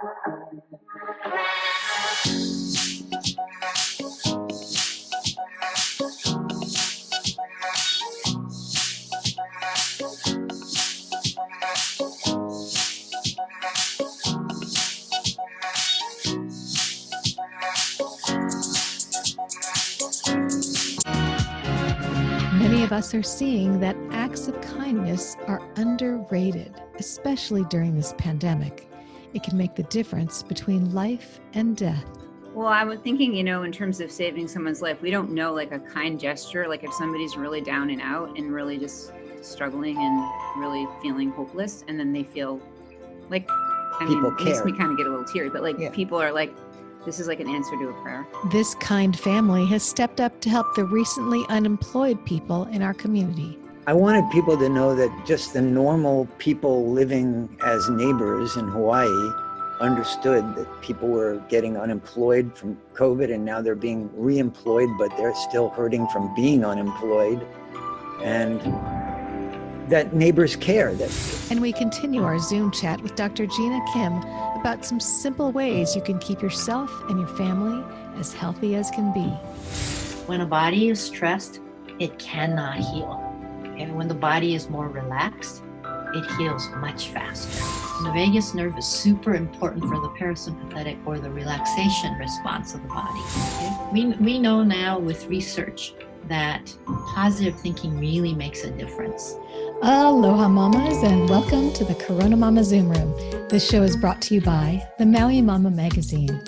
Many of us are seeing that acts of kindness are underrated, especially during this pandemic. It can make the difference between life and death. Well, I was thinking, in terms of saving someone's life, we don't know like a kind gesture, like if somebody's really down and out and really just struggling and really feeling hopeless, and then they feel like, it makes me kind of get a little teary, but people are like, this is like an answer to a prayer. This kind family has stepped up to help the recently unemployed people in our community. I wanted people to know that just the normal people living as neighbors in Hawaii understood that people were getting unemployed from COVID, and now they're being reemployed, but they're still hurting from being unemployed, and that neighbors care. And we continue our Zoom chat with Dr. Gina Kim about some simple ways you can keep yourself and your family as healthy as can be. When a body is stressed, it cannot heal. And when the body is more relaxed, it heals much faster. The vagus nerve is super important for the parasympathetic or the relaxation response of the body. Okay? We know now with research that positive thinking really makes a difference. Aloha mamas, and welcome to the CoronaMama Zoom Room. This show is brought to you by the Maui Mama magazine.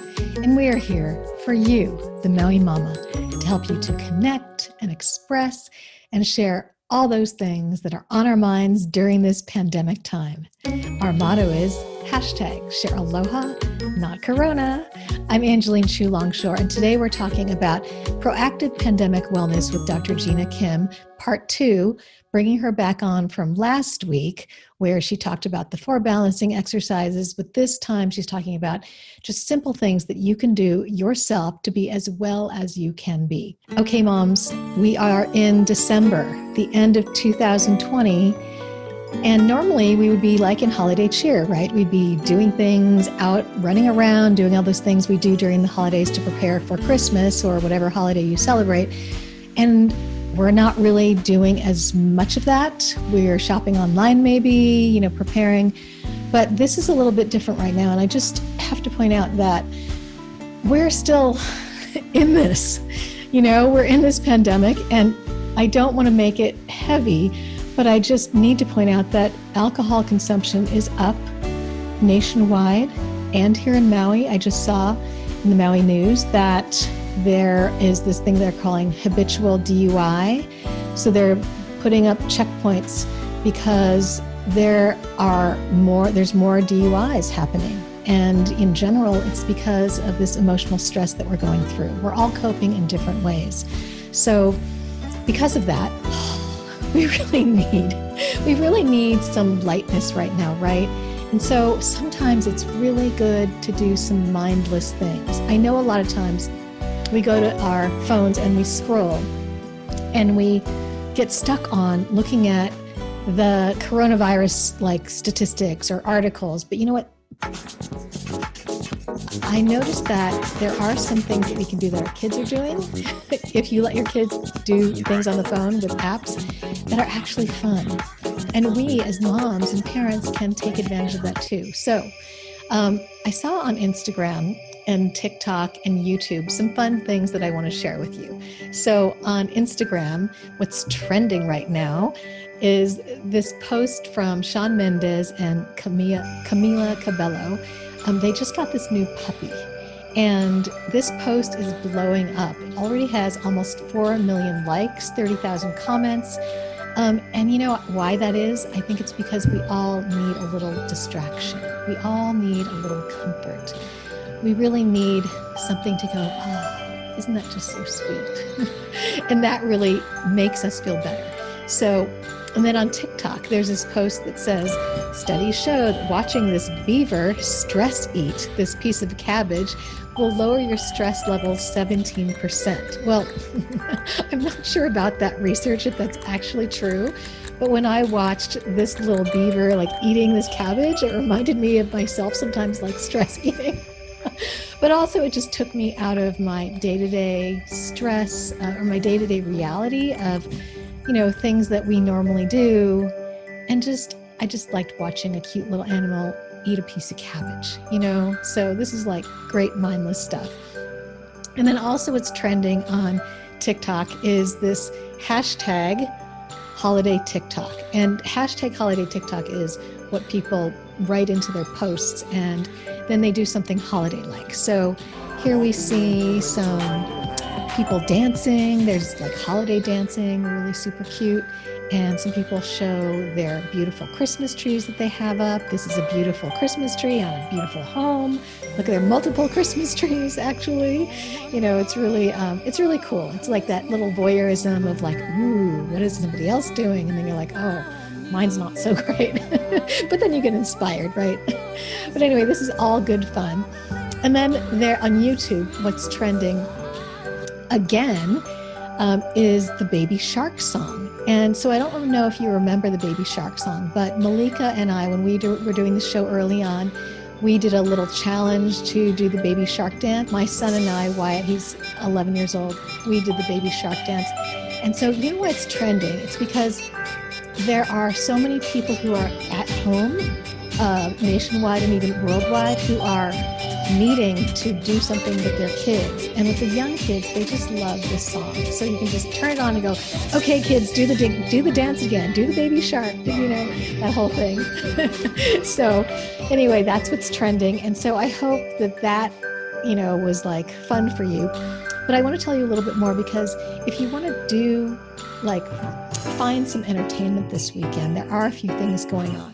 And we are here for you, the Maui Mama, to help you to connect and express and share all those things that are on our minds during this pandemic time. Our motto is #share aloha, not corona. I'm Angeline Chu Longshore, and today we're talking about proactive pandemic wellness with Dr. Gina Kim, part 2, bringing her back on from last week, where she talked about the 4 balancing exercises, but this time she's talking about just simple things that you can do yourself to be as well as you can be. Okay, moms, we are in December, the end of 2020, and normally we would be like in holiday cheer, right? We'd be doing things out, running around, doing all those things we do during the holidays to prepare for Christmas or whatever holiday you celebrate. And we're not really doing as much of that. We're shopping online maybe, preparing. But this is a little bit different right now. And I just have to point out that we're still in this. We're in this pandemic, and I don't want to make it heavy, but I just need to point out that alcohol consumption is up nationwide and here in Maui. I just saw in the Maui news that there is this thing they're calling habitual DUI. So they're putting up checkpoints because there's more DUIs happening. And in general, it's because of this emotional stress that we're going through. We're all coping in different ways. So because of that, we really need some lightness right now, right? And so sometimes it's really good to do some mindless things. I know a lot of times we go to our phones and we scroll and we get stuck on looking at the coronavirus statistics or articles. But you know what? I noticed that there are some things that we can do that our kids are doing. If you let your kids do things on the phone with apps that are actually fun. And we as moms and parents can take advantage of that too. So I saw on Instagram and TikTok and YouTube some fun things that I want to share with you. So on Instagram, what's trending right now is this post from Shawn Mendes and Camila Cabello. They just got this new puppy, and this post is blowing up. It already has almost 4 million likes, 30,000 comments. And you know why that is? I think it's because we all need a little distraction. We all need a little comfort. We really need something to go, isn't that just so sweet? And that really makes us feel better. So, and then on TikTok, there's this post that says, studies show that watching this beaver stress eat this piece of cabbage will lower your stress level 17%. Well, I'm not sure about that research, if that's actually true, But when I watched this little beaver like eating this cabbage, it reminded me of myself sometimes like stress eating. But also it just took me out of my day-to-day stress or my day-to-day reality of, things that we normally do. And I just liked watching a cute little animal eat a piece of cabbage, So this is like great mindless stuff. And then also what's trending on TikTok is this hashtag holiday TikTok. And hashtag holiday TikTok is what people write into their posts, and then they do something holiday-like. So here we see some people dancing. There's like holiday dancing, really super cute. And some people show their beautiful Christmas trees that they have up. This is a beautiful Christmas tree on a beautiful home. Look at their multiple Christmas trees, actually. It's really cool. It's like that little voyeurism of like, ooh, what is somebody else doing? And then you're like, oh, mine's not so great. But then you get inspired, right? But anyway, this is all good fun. And then there on YouTube, what's trending again is the Baby Shark song. And so I don't know if you remember the Baby Shark song, but Malika and I, when we were doing the show early on, we did a little challenge to do the Baby Shark dance. My son and I, Wyatt, he's 11 years old, we did the Baby Shark dance. And so you know why it's trending? It's because there are so many people who are at home, nationwide and even worldwide, who are needing to do something with their kids. And with the young kids, they just love this song. So you can just turn it on and go, okay, kids, do the dance again, do the Baby Shark, that whole thing. So anyway, that's what's trending. And so I hope that was like fun for you. But I want to tell you a little bit more, because if you want to find some entertainment this weekend, there are a few things going on.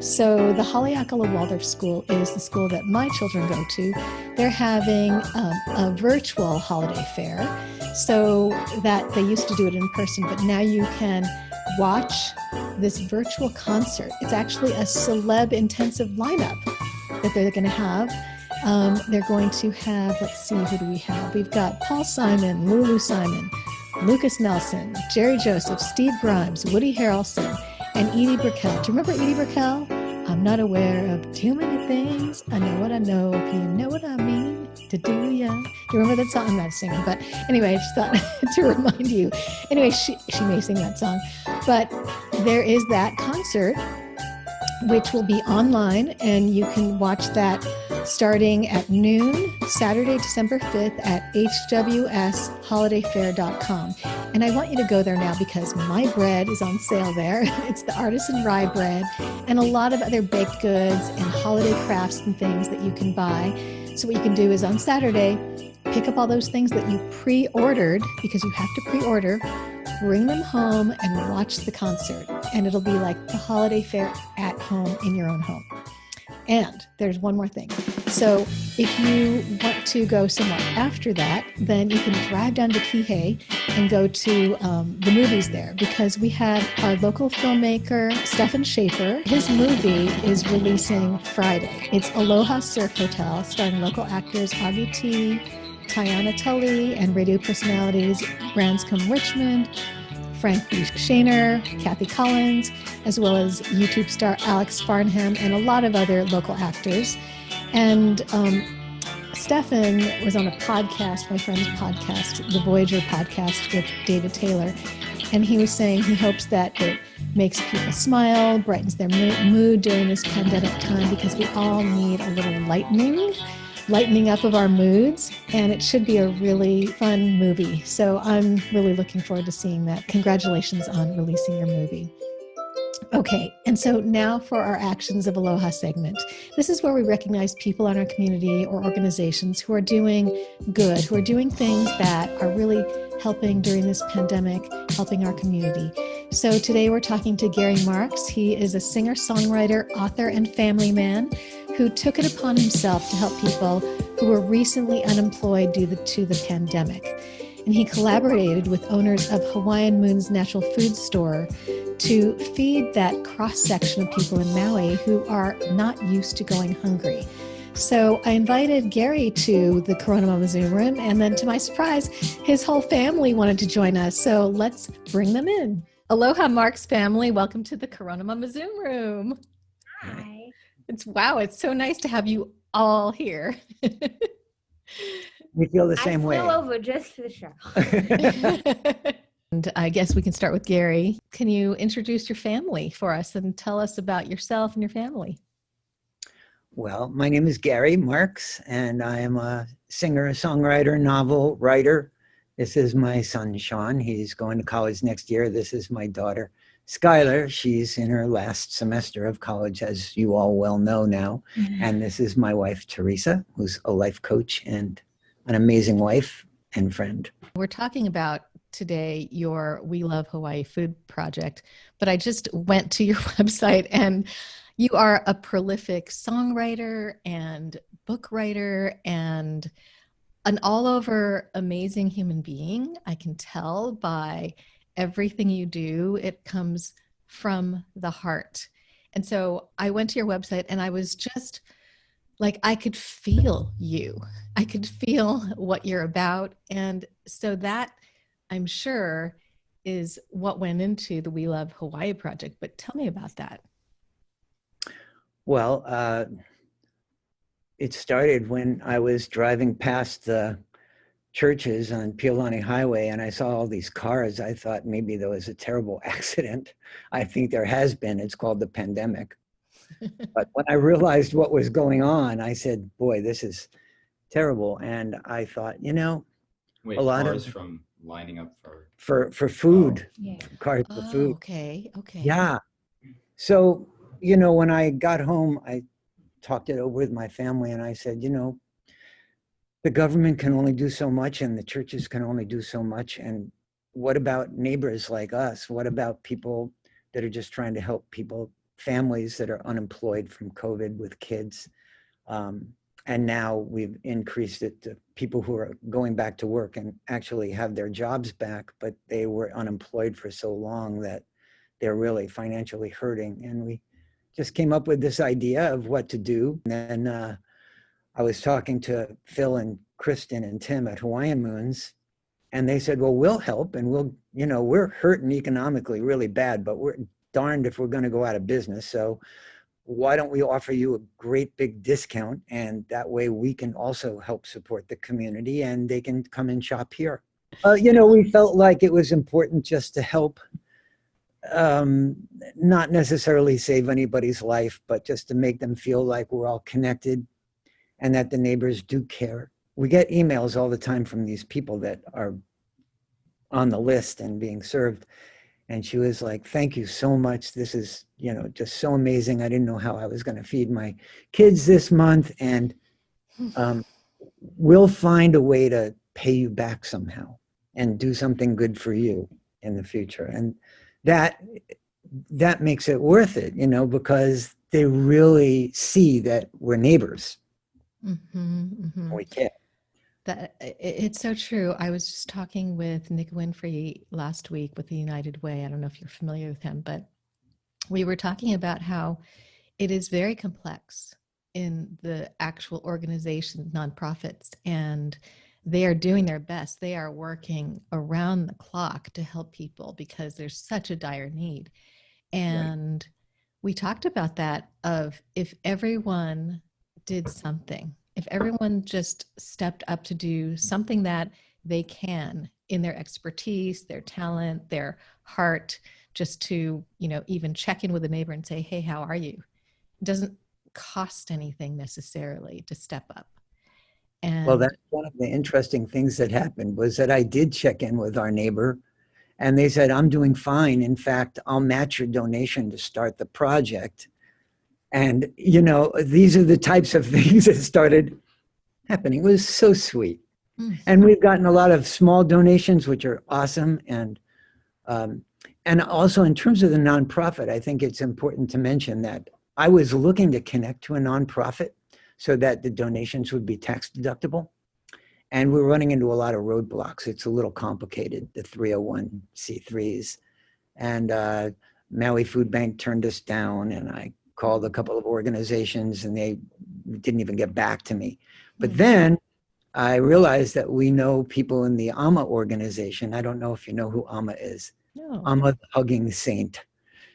So the Haleakala Waldorf School is the school that my children go to. They're having a virtual holiday fair, so that they used to do it in person, but now you can watch this virtual concert. It's actually a celeb intensive lineup that they're going to have. They're going to have, let's see, who do we have? We've got Paul Simon, Lulu Simon, Lucas Nelson, Jerry Joseph, Steve Grimes, Woody Harrelson, and Edie Brickell. Do you remember Edie Brickell? I'm not aware of too many things. I know what I know, if you know what I mean. To do ya. Do you remember that song? I'm not singing, but anyway, I just thought to remind you. Anyway, she may sing that song. But there is that concert, which will be online, and you can watch that starting at noon, Saturday, December 5th at hwsholidayfair.com. And I want you to go there now because my bread is on sale there. It's the artisan rye bread and a lot of other baked goods and holiday crafts and things that you can buy. So what you can do is on Saturday, pick up all those things that you pre-ordered, because you have to pre-order, bring them home and watch the concert. And it'll be like the holiday fair at home in your own home. And there's one more thing. So if you want to go somewhere after that, then you can drive down to Kihei and go to the movies there, because we have our local filmmaker, Stefan Schaefer. His movie is releasing Friday. It's Aloha Surf Hotel, starring local actors Augie T, Tiana Tully, and radio personalities Branscombe Richmond, Frank B. Shaner, Kathy Collins, as well as YouTube star Alex Farnham, and a lot of other local actors. And Stefan was on a podcast, my friend's podcast, the Voyager podcast with David Taylor, and he was saying he hopes that it makes people smile, brightens their mood during this pandemic time, because we all need a little lightening up of our moods, and it should be a really fun movie. So I'm really looking forward to seeing that. Congratulations on releasing your movie. Okay, and so now for our Actions of Aloha segment. This is where we recognize people in our community or organizations who are doing good, who are doing things that are really helping during this pandemic, helping our community. So today we're talking to Gary Marks. He is a singer-songwriter, author, and family man who took it upon himself to help people who were recently unemployed due to the pandemic. And he collaborated with owners of Hawaiian Moon's Natural Food Store to feed that cross-section of people in Maui who are not used to going hungry. So I invited Gary to the CoronaMama Zoom room, and then to my surprise, his whole family wanted to join us. So let's bring them in. Aloha, Mark's family. Welcome to the CoronaMama Zoom room. Hi. It's so nice to have you all here. We feel the same way. I flew over just for the show. And I guess we can start with Gary. Can you introduce your family for us and tell us about yourself and your family? Well, my name is Gary Marks, and I am a singer, songwriter, novel writer. This is my son, Sean. He's going to college next year. This is my daughter, Skylar. She's in her last semester of college, as you all well know now. And this is my wife, Teresa, who's a life coach and an amazing wife and friend. We're talking about today your We Love Hawaii food project, but I just went to your website and you are a prolific songwriter and book writer and an all over amazing human being. I can tell by everything you do, it comes from the heart. And so I went to your website and I was just like, I could feel you. I could feel what you're about. And so that, I'm sure, is what went into the We Love Hawaii project. But tell me about that. Well, it started when I was driving past the churches on Piolani Highway and I saw all these cars. I thought maybe there was a terrible accident. I think there has been. It's called the pandemic. But when I realized what was going on, I said, boy, this is terrible. And I thought, Wait, a lot cars of from lining up for food, Yeah. cars for food. Okay. Yeah. So, when I got home, I talked it over with my family and I said, the government can only do so much and the churches can only do so much. And what about neighbors like us? What about people that are just trying to help people, families that are unemployed from COVID with kids? And now we've increased it to people who are going back to work and actually have their jobs back, but they were unemployed for so long that they're really financially hurting. And we just came up with this idea of what to do. And then I was talking to Phil and Kristen and Tim at Hawaiian Moons, and they said, well, we'll help. And we're hurting economically really bad, but we're darned if we're going to go out of business. So why don't we offer you a great big discount? And that way we can also help support the community and they can come and shop here. We felt like it was important just to help, not necessarily save anybody's life, but just to make them feel like we're all connected and that the neighbors do care. We get emails all the time from these people that are on the list and being served. And she was like, thank you so much. This is, just so amazing. I didn't know how I was going to feed my kids this month. And we'll find a way to pay you back somehow and do something good for you in the future. And that makes it worth it, because they really see that we're neighbors. We care. It's so true. I was just talking with Nick Winfrey last week with the United Way. I don't know if you're familiar with him, but we were talking about how it is very complex in the actual organization, nonprofits, and they are doing their best. They are working around the clock to help people because there's such a dire need. And we talked about that of if everyone did something, if everyone just stepped up to do something that they can in their expertise, their talent, their heart, just to, even check in with a neighbor and say, hey, how are you? It doesn't cost anything necessarily to step up. And well, that's one of the interesting things that happened was that I did check in with our neighbor and they said, I'm doing fine. In fact, I'll match your donation to start the project. And, these are the types of things that started happening. It was so sweet. And we've gotten a lot of small donations, which are awesome. And also in terms of the nonprofit, I think it's important to mention that I was looking to connect to a nonprofit so that the donations would be tax deductible. And we're running into a lot of roadblocks. It's a little complicated, the 301c3s. And Maui Food Bank turned us down, and I called a couple of organizations and they didn't even get back to me. But then I realized that we know people in the AMA organization. I don't know if you know who AMA is. No. I'm a hugging saint.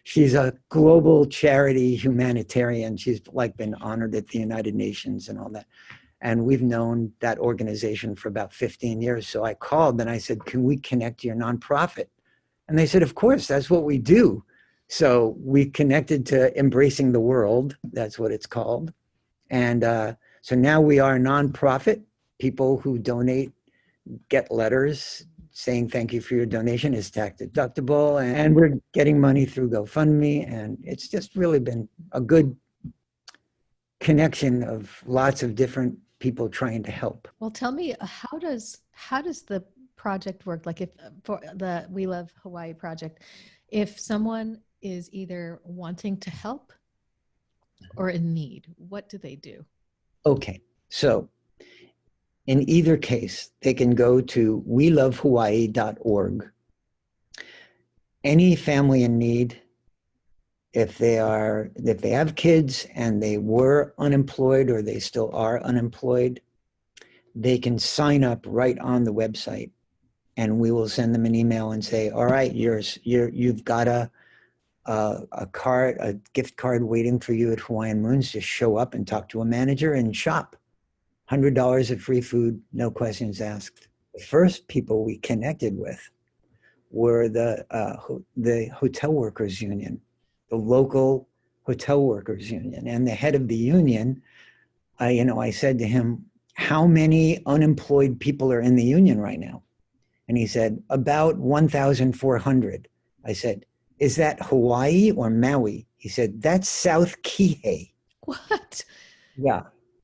She's a global charity humanitarian. She's like been honored at the United Nations and all that. And we've known that organization for about 15 years. So I called and I said, can we connect to your nonprofit? And they said, of course, that's what we do. So we connected to Embracing the World. That's what it's called. And so now we are a nonprofit. People who donate get letters saying thank you for your donation. Is tax deductible. And we're getting money through GoFundMe. And it's just really been a good connection of lots of different people trying to help. Well, tell me, how does the project work? Like, if for the We Love Hawaii project, if someone is either wanting to help or in need, what do they do? Okay, so in either case, they can go to welovehawaii.org. Any family in need, if they have kids and they were unemployed or they still are unemployed, they can sign up right on the website, and we will send them an email and say, all right, you've got a gift card waiting for you at Hawaiian Moons. Just show up and talk to a manager and shop. $100 of free food, no questions asked. The first people we connected with were the hotel workers union, the local hotel workers union. And the head of the union, I said to him, how many unemployed people are in the union right now? And he said, about 1,400. I said, is that Hawaii or Maui? He said, that's South Kihei. What? Yeah.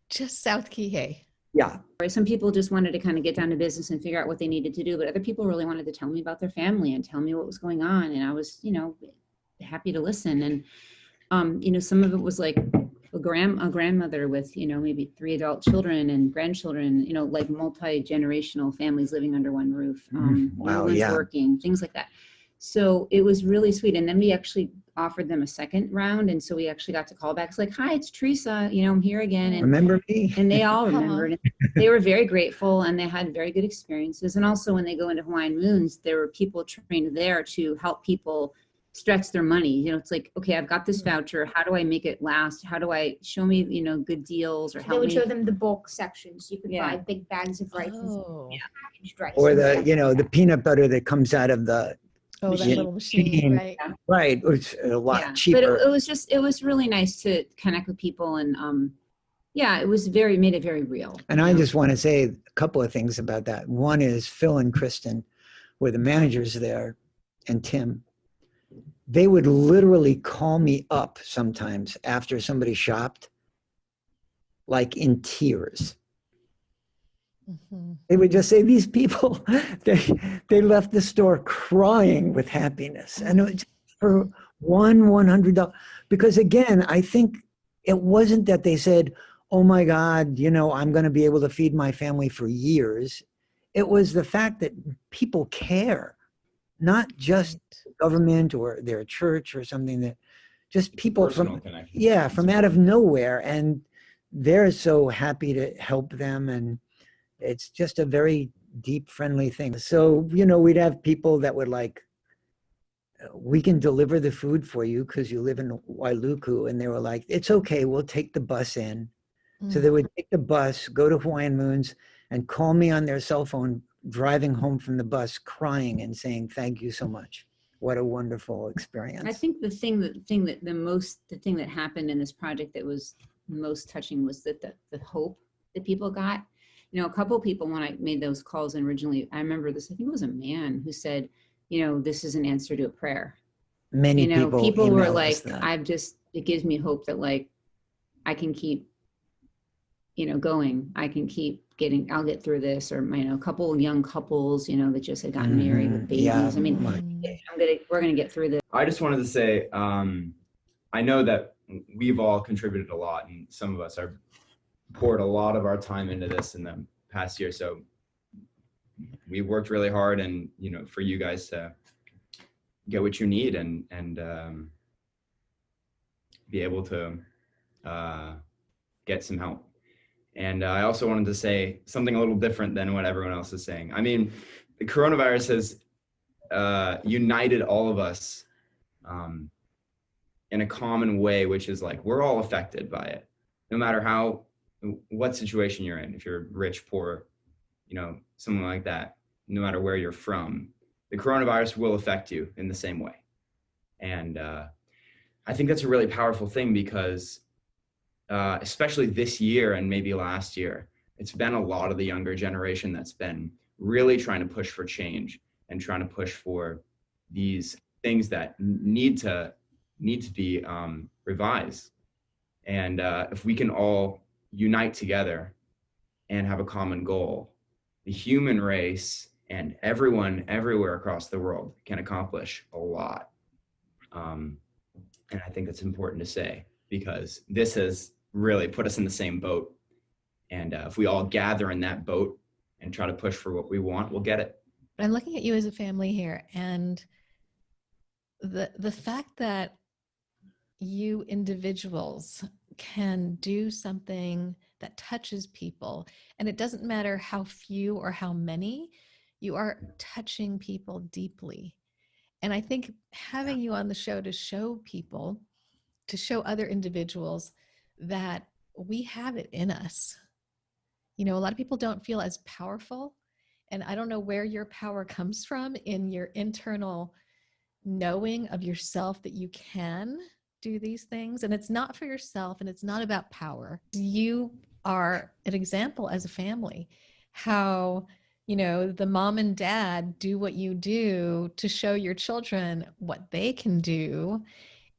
Just South Kihei. Yeah. Some people just wanted to kind of get down to business and figure out what they needed to do, but other people really wanted to tell me about their family and tell me what was going on. And I was, happy to listen. And, some of it was like a grandmother with, maybe 3 adult children and grandchildren, like multi-generational families living under one roof. Wow, one's yeah. working, things like that. So it was really sweet. And then we actually offered them a second round. And so we actually got to call back. It's like, hi, it's Teresa, I'm here again. And Remember me? And they all remembered. They were very grateful and they had very good experiences. And also when they go into Hawaiian Moons, there were people trained there to help people stretch their money. It's like, okay, I've got this voucher. How do I make it last? How do I show me, good deals or They help would me? show them the bulk sections. You could Yeah. buy big bags of rice Oh, and packaged rice. Or and the, stuff. the peanut butter that comes out of the that machine. little machine, right? Right, it's a lot But cheaper. it was really nice to connect with people and it was made it very real. And I just want to say a couple of things about that. One is Phil and Kristen were the managers there, and Tim. They would literally call me up sometimes after somebody shopped, like in tears. Mm-hmm. They would just say, these people, they left the store crying with happiness. And it was for $100. Because again, I think it wasn't that they said, oh my God, I'm going to be able to feed my family for years. It was the fact that people care, not just government or their church or something, that just people from out of nowhere. And they're so happy to help them. And it's just a very deep, friendly thing. So, we'd have people that would like, we can deliver the food for you because you live in Wailuku. And they were like, it's okay, we'll take the bus in. So they would take the bus, go to Hawaiian Moons, and call me on their cell phone, driving home from the bus, crying and saying, thank you so much. What a wonderful experience. I think the thing that happened in this project that was most touching was that the hope that people got. A couple of people, when I made those calls originally, I remember this, I think it was a man who said, this is an answer to a prayer. Many people were emailed like, us that. It gives me hope that like, I can keep, going. I can keep I'll get through this. Or, a couple young couples, that just had gotten married with babies. Yeah. I mean, we're going to get through this. I just wanted to say, I know that we've all contributed a lot, and some of us are poured a lot of our time into this in the past year. So we've worked really hard, and for you guys to get what you need and be able to get some help. And I also wanted to say something a little different than what everyone else is saying. I mean, the coronavirus has united all of us in a common way, which is like, we're all affected by it, no matter what situation you're in. If you're rich, poor, something like that, no matter where you're from, the coronavirus will affect you in the same way. And I think that's a really powerful thing because especially this year and maybe last year, it's been a lot of the younger generation that's been really trying to push for change and trying to push for these things that need to be revised. And if we can all unite together and have a common goal, the human race and everyone everywhere across the world can accomplish a lot. And I think that's important to say because this has really put us in the same boat. And if we all gather in that boat and try to push for what we want, we'll get it. I'm looking at you as a family here, and the fact that you individuals can do something that touches people, and it doesn't matter how few or how many, you are touching people deeply. And I think having you on the show to show people, to show other individuals that we have it in us. A lot of people don't feel as powerful, and I don't know where your power comes from in your internal knowing of yourself that you can do these things. And it's not for yourself, and it's not about power. You are an example as a family, how, the mom and dad do what you do to show your children what they can do.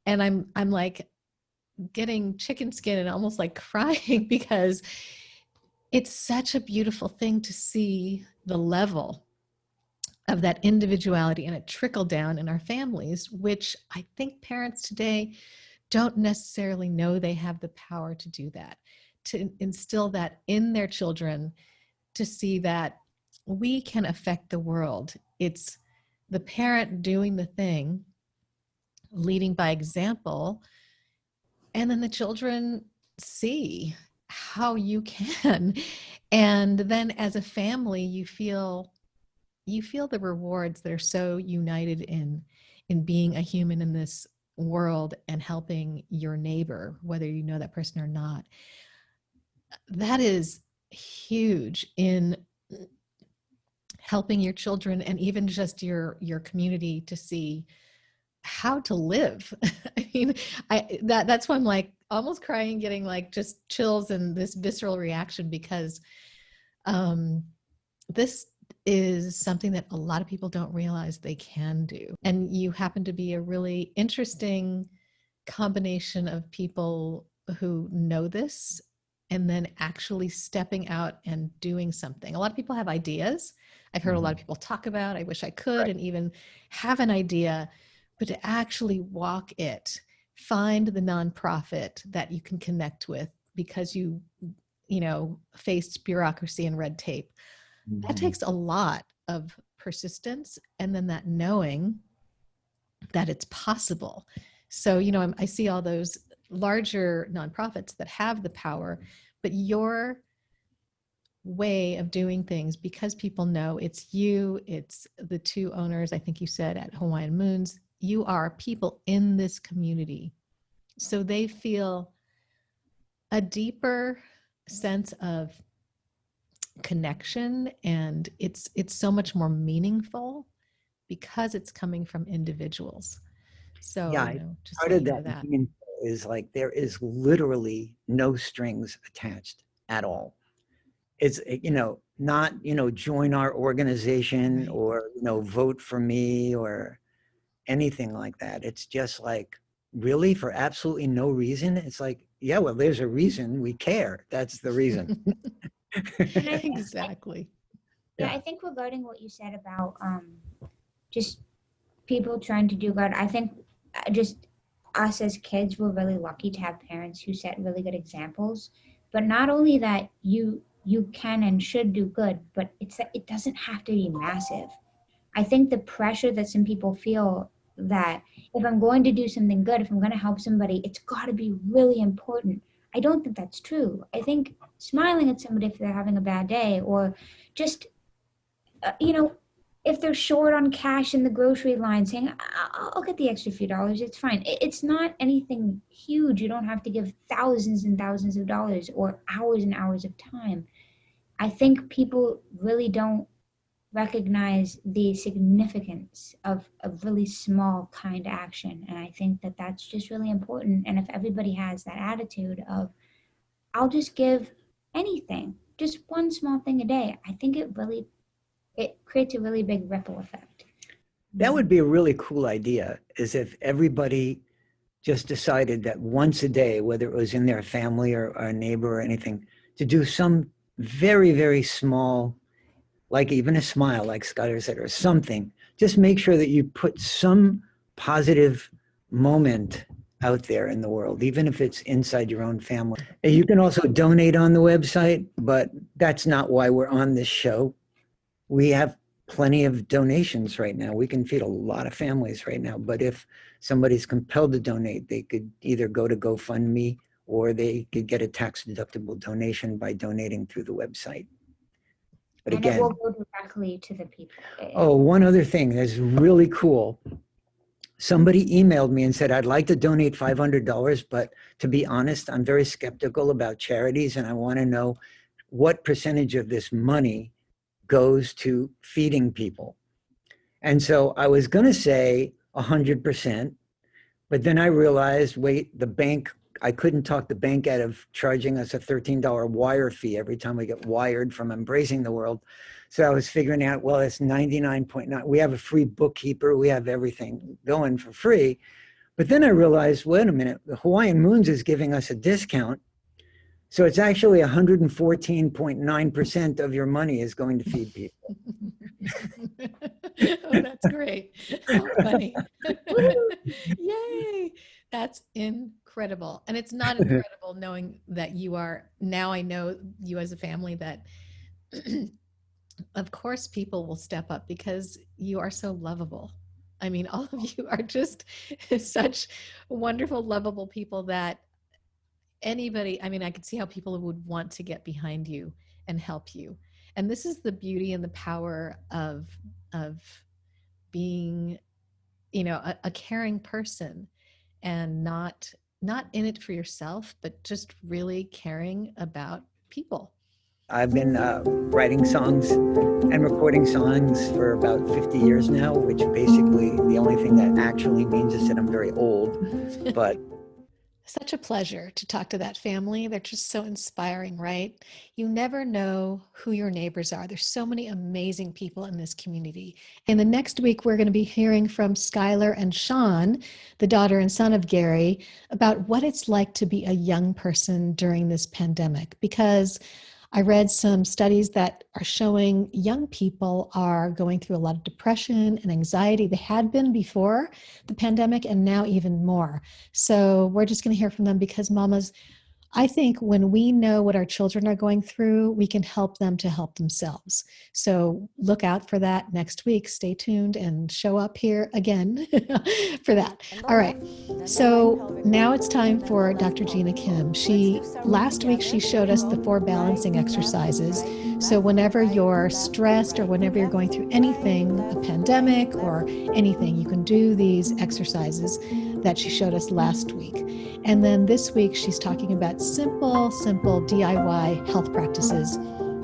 And I'm like getting chicken skin and almost like crying because it's such a beautiful thing to see the level of that individuality and it trickle down in our families, which I think parents today don't necessarily know they have the power to do that, to instill that in their children, to see that we can affect the world. It's the parent doing the thing, leading by example, and then the children see how you can. And then as a family, you feel the rewards that are so united in being a human in this world and helping your neighbor, whether you know that person or not. That is huge in helping your children and even just your community to see how to live. I mean, that's why I'm like almost crying, getting like just chills and this visceral reaction because this is something that a lot of people don't realize they can do. And you happen to be a really interesting combination of people who know this and then actually stepping out and doing something. A lot of people have ideas. I've heard a lot of people talk about, I wish I could, and even have an idea, but to actually walk it, find the nonprofit that you can connect with because you faced bureaucracy and red tape. That takes a lot of persistence, and then that knowing that it's possible. So, I see all those larger nonprofits that have the power, but your way of doing things, because people know it's you, it's the two owners, I think you said at Hawaiian Moons, you are people in this community. So they feel a deeper sense of connection, and it's so much more meaningful because it's coming from individuals. So yeah, just part so of you know that is like there is literally no strings attached at all. It's not join our organization, right. or vote for me or anything like that. It's just like, really, for absolutely no reason. It's like, yeah, well, there's a reason. We care. That's the reason. Exactly. Yeah, I think regarding what you said about just people trying to do good, I think just us as kids, we're really lucky to have parents who set really good examples. But not only that, you can and should do good, but it doesn't have to be massive. I think the pressure that some people feel that if I'm going to do something good, if I'm going to help somebody, it's got to be really important. I don't think that's true. I think smiling at somebody if they're having a bad day, or just, if they're short on cash in the grocery line, saying, I'll get the extra few dollars, it's fine. It's not anything huge. You don't have to give thousands and thousands of dollars or hours and hours of time. I think people really don't recognize the significance of a really small, kind action. And I think that that's just really important. And if everybody has that attitude of, I'll just give anything, just one small thing a day, I think it creates a really big ripple effect. That would be a really cool idea, is if everybody just decided that once a day, whether it was in their family or a neighbor or anything, to do some very, very small, like even a smile, like Skylar said, or something. Just make sure that you put some positive moment out there in the world, even if it's inside your own family. And you can also donate on the website, but that's not why we're on this show. We have plenty of donations right now. We can feed a lot of families right now. But if somebody's compelled to donate, they could either go to GoFundMe or they could get a tax-deductible donation by donating through the website. But and again, it will go directly to the people. Oh, one other thing that's really cool. Somebody emailed me and said, I'd like to donate $500, but to be honest, I'm very skeptical about charities and I want to know what percentage of this money goes to feeding people. And so I was going to say 100%, but then I realized, wait, the bank, I couldn't talk the bank out of charging us a $13 wire fee every time we get wired from Embracing the World. So I was figuring out, well, it's 99.9. We have a free bookkeeper. We have everything going for free. But then I realized, wait a minute, the Hawaiian Moons is giving us a discount. So it's actually 114.9% of your money is going to feed people. Oh, that's great. How funny. Yay. That's incredible. And it's not incredible knowing that you are, now I know you as a family, that of course people will step up because you are so lovable. I mean, all of you are just such wonderful, lovable people that anybody, I mean, I could see how people would want to get behind you and help you. And this is the beauty and the power of being, you know, a caring person, and not in it for yourself, but just really caring about people. I've been writing songs and recording songs for about 50 years now, which basically the only thing that actually means is that I'm very old, but Such a pleasure to talk to that family. They're just so inspiring, right? You never know who your neighbors are. There's so many amazing people in this community. In the next week, we're going to be hearing from Skylar and Sean, the daughter and son of Gary, about what it's like to be a young person during this pandemic. Because I read some studies that are showing young people are going through a lot of depression and anxiety. They had been before the pandemic and now even more. So we're just going to hear from them because mamas, I think when we know what our children are going through, we can help them to help themselves. So look out for that next week. Stay tuned and show up here again for that. All right. So now it's time for Dr. Gina Kim. Last week she showed us the 4 balancing exercises. So whenever you're stressed or whenever you're going through anything, a pandemic or anything, you can do these exercises that she showed us last week. And then this week, she's talking about simple DIY health practices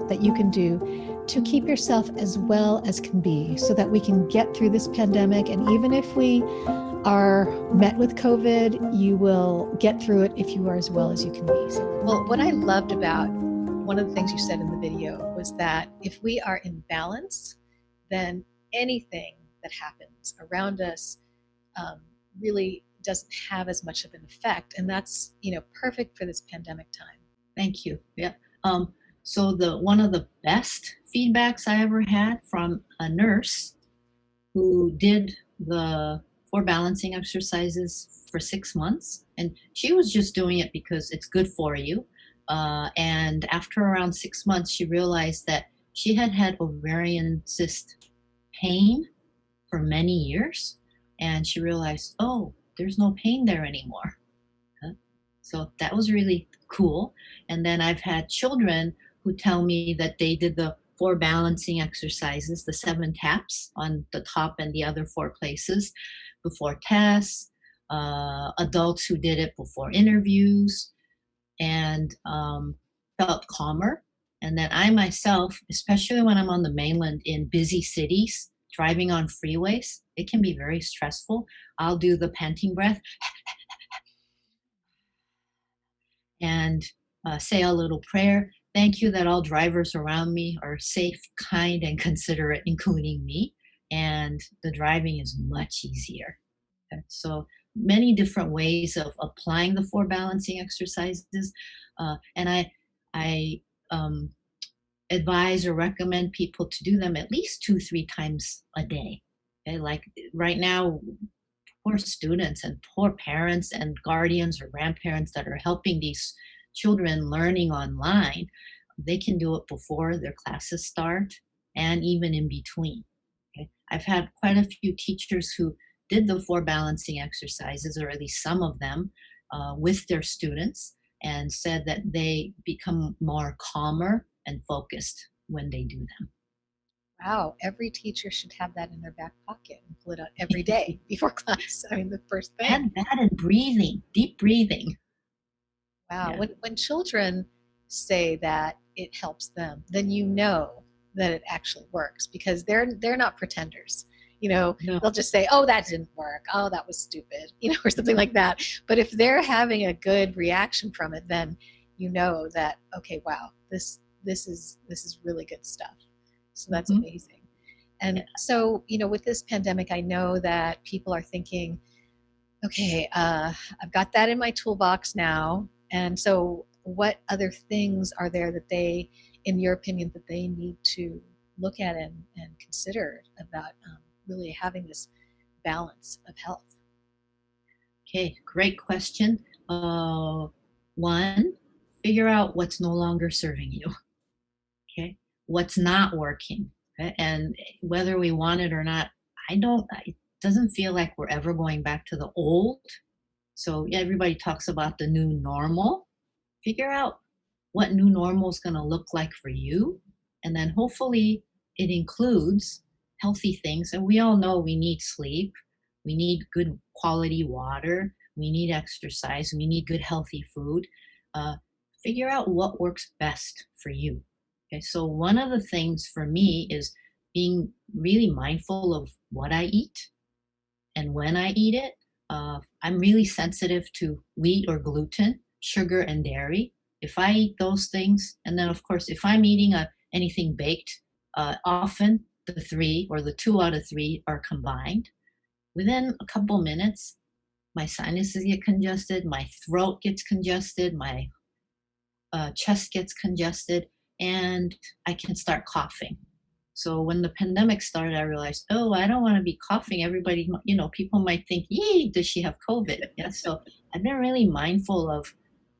that you can do to keep yourself as well as can be so that we can get through this pandemic. And even if we are met with COVID, you will get through it if you are as well as you can be. Well, what I loved about one of the things you said in the video was that if we are in balance, then anything that happens around us really doesn't have as much of an effect, and that's, you know, perfect for this pandemic time. Thank you. Yeah. So one of the best feedbacks I ever had from a nurse who did the 4 balancing exercises for 6 months, and she was just doing it because it's good for you. And after around 6 months, she realized that she had ovarian cyst pain for many years, and she realized, oh, there's no pain there anymore. So that was really cool. And then I've had children who tell me that they did the 4 balancing exercises, the 7 taps on the top and the other 4 places before tests, adults who did it before interviews, and felt calmer. And then I myself, especially when I'm on the mainland in busy cities, driving on freeways, it can be very stressful. I'll do the panting breath and say a little prayer. Thank you that all drivers around me are safe, kind, and considerate, including me. And the driving is much easier. Okay? So many different ways of applying the 4 balancing exercises. And I advise or recommend people to do them at least 2-3 times a day. Okay? Like right now, poor students and poor parents and guardians or grandparents that are helping these children learning online, they can do it before their classes start and even in between. Okay? I've had quite a few teachers who did the 4 balancing exercises, or at least some of them, with their students, and said that they become more calmer and focused when they do them. Wow, every teacher should have that in their back pocket and pull it out every day before class. I mean, the first thing. And that and breathing, deep breathing. Wow, Yeah. when children say that it helps them, then you know that it actually works, because they're not pretenders. No. They'll just say, "Oh, that didn't work. Oh, that was stupid," or something like that. But if they're having a good reaction from it, then you know that, okay, wow, this is really good stuff. So that's amazing. And so, with this pandemic, I know that people are thinking, okay, I've got that in my toolbox now. And so what other things are there that they, in your opinion, that they need to look at and consider about really having this balance of health? Okay, great question. One, figure out what's no longer serving you. Okay, what's not working. Okay? And whether we want it or not, it doesn't feel like we're ever going back to the old. So everybody talks about the new normal. Figure out what new normal is going to look like for you. And then hopefully it includes healthy things. And we all know we need sleep. We need good quality water. We need exercise. We need good healthy food. Figure out what works best for you. Okay, so one of the things for me is being really mindful of what I eat and when I eat it. I'm really sensitive to wheat or gluten, sugar and dairy. If I eat those things, and then of course, if I'm eating anything baked, often the 3 or the 2 out of 3 are combined. Within a couple minutes, my sinuses get congested, my throat gets congested, my chest gets congested, and I can start coughing. So when the pandemic started, I realized, I don't want to be coughing. Everybody, people might think, yee, does she have COVID? Yeah. So I've been really mindful of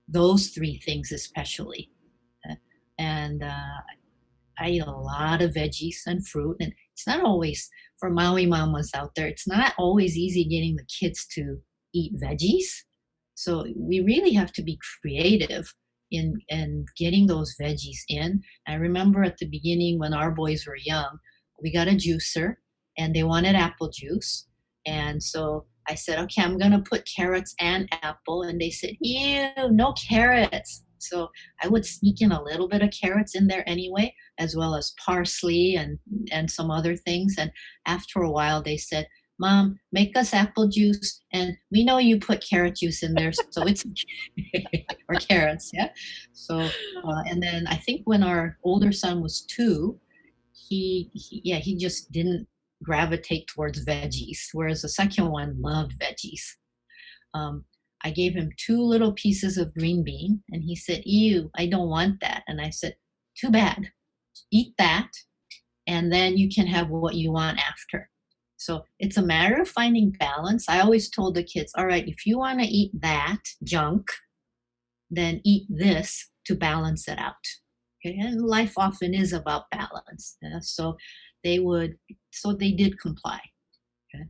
those 3 things, especially. And I eat a lot of veggies and fruit. And it's not always, for Maui mamas out there, it's not always easy getting the kids to eat veggies. So we really have to be creative in getting those veggies in. I remember at the beginning when our boys were young, we got a juicer and they wanted apple juice. And so I said, okay, I'm going to put carrots and apple. And they said, ew, no carrots. So I would sneak in a little bit of carrots in there anyway, as well as parsley and some other things. And after a while, they said, Mom, make us apple juice, and we know you put carrot juice in there, so it's or carrots, yeah. So, and then I think when our older son was 2, he just didn't gravitate towards veggies, whereas the second one loved veggies. I gave him 2 little pieces of green bean, and he said, "Ew, I don't want that." And I said, "Too bad. Eat that, and then you can have what you want after." So it's a matter of finding balance. I always told the kids, all right, if you want to eat that junk, then eat this to balance it out. Okay? And life often is about balance. Yeah? So they did comply. Okay?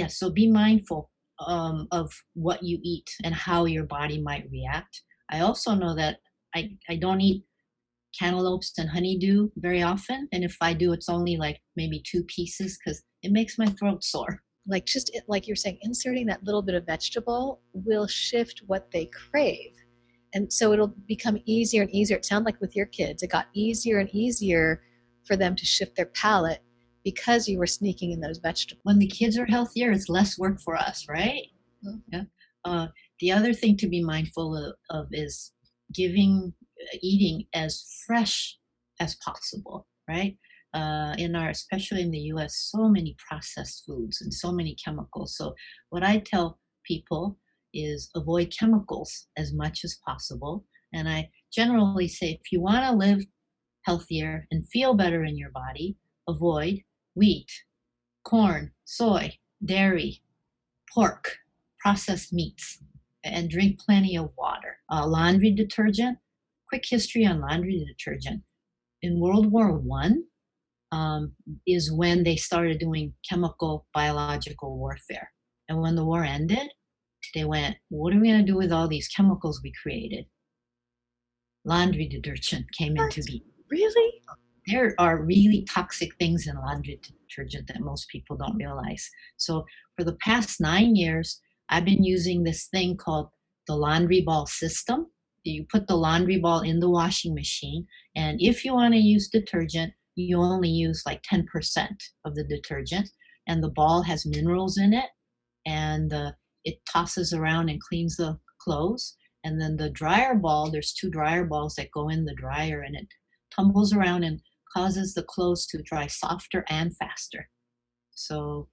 So be mindful of what you eat and how your body might react. I also know that I don't eat cantaloupes and honeydew very often. And if I do, it's only like maybe 2 pieces because it makes my throat sore. Like like you're saying, inserting that little bit of vegetable will shift what they crave. And so it'll become easier and easier. It sounded like with your kids, it got easier and easier for them to shift their palate because you were sneaking in those vegetables. When the kids are healthier, it's less work for us, right? Mm-hmm. Yeah. The other thing to be mindful of is eating as fresh as possible, right? Especially in the US, so many processed foods and so many chemicals. So what I tell people is avoid chemicals as much as possible. And I generally say, if you want to live healthier and feel better in your body, avoid wheat, corn, soy, dairy, pork, processed meats, and drink plenty of water. Laundry detergent, quick history on laundry detergent. In World War I is when they started doing chemical biological warfare. And when the war ended, they went, what are we going to do with all these chemicals we created? Laundry detergent came into being. Really? There are really toxic things in laundry detergent that most people don't realize. So for the past 9 years, I've been using this thing called the laundry ball system. You put the laundry ball in the washing machine, and if you want to use detergent, you only use like 10% of the detergent, and the ball has minerals in it, and it tosses around and cleans the clothes. And then the dryer ball, there's 2 dryer balls that go in the dryer, and it tumbles around and causes the clothes to dry softer and faster. So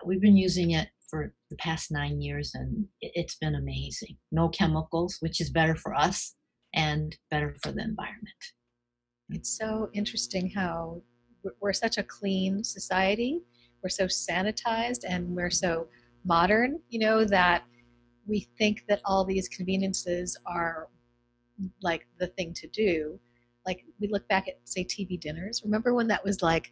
we've been using it for the past 9 years, and it's been amazing. No chemicals, which is better for us and better for the environment. It's so interesting how we're such a clean society. We're so sanitized and we're so modern, that we think that all these conveniences are like the thing to do. Like we look back at, say, TV dinners. Remember when that was like,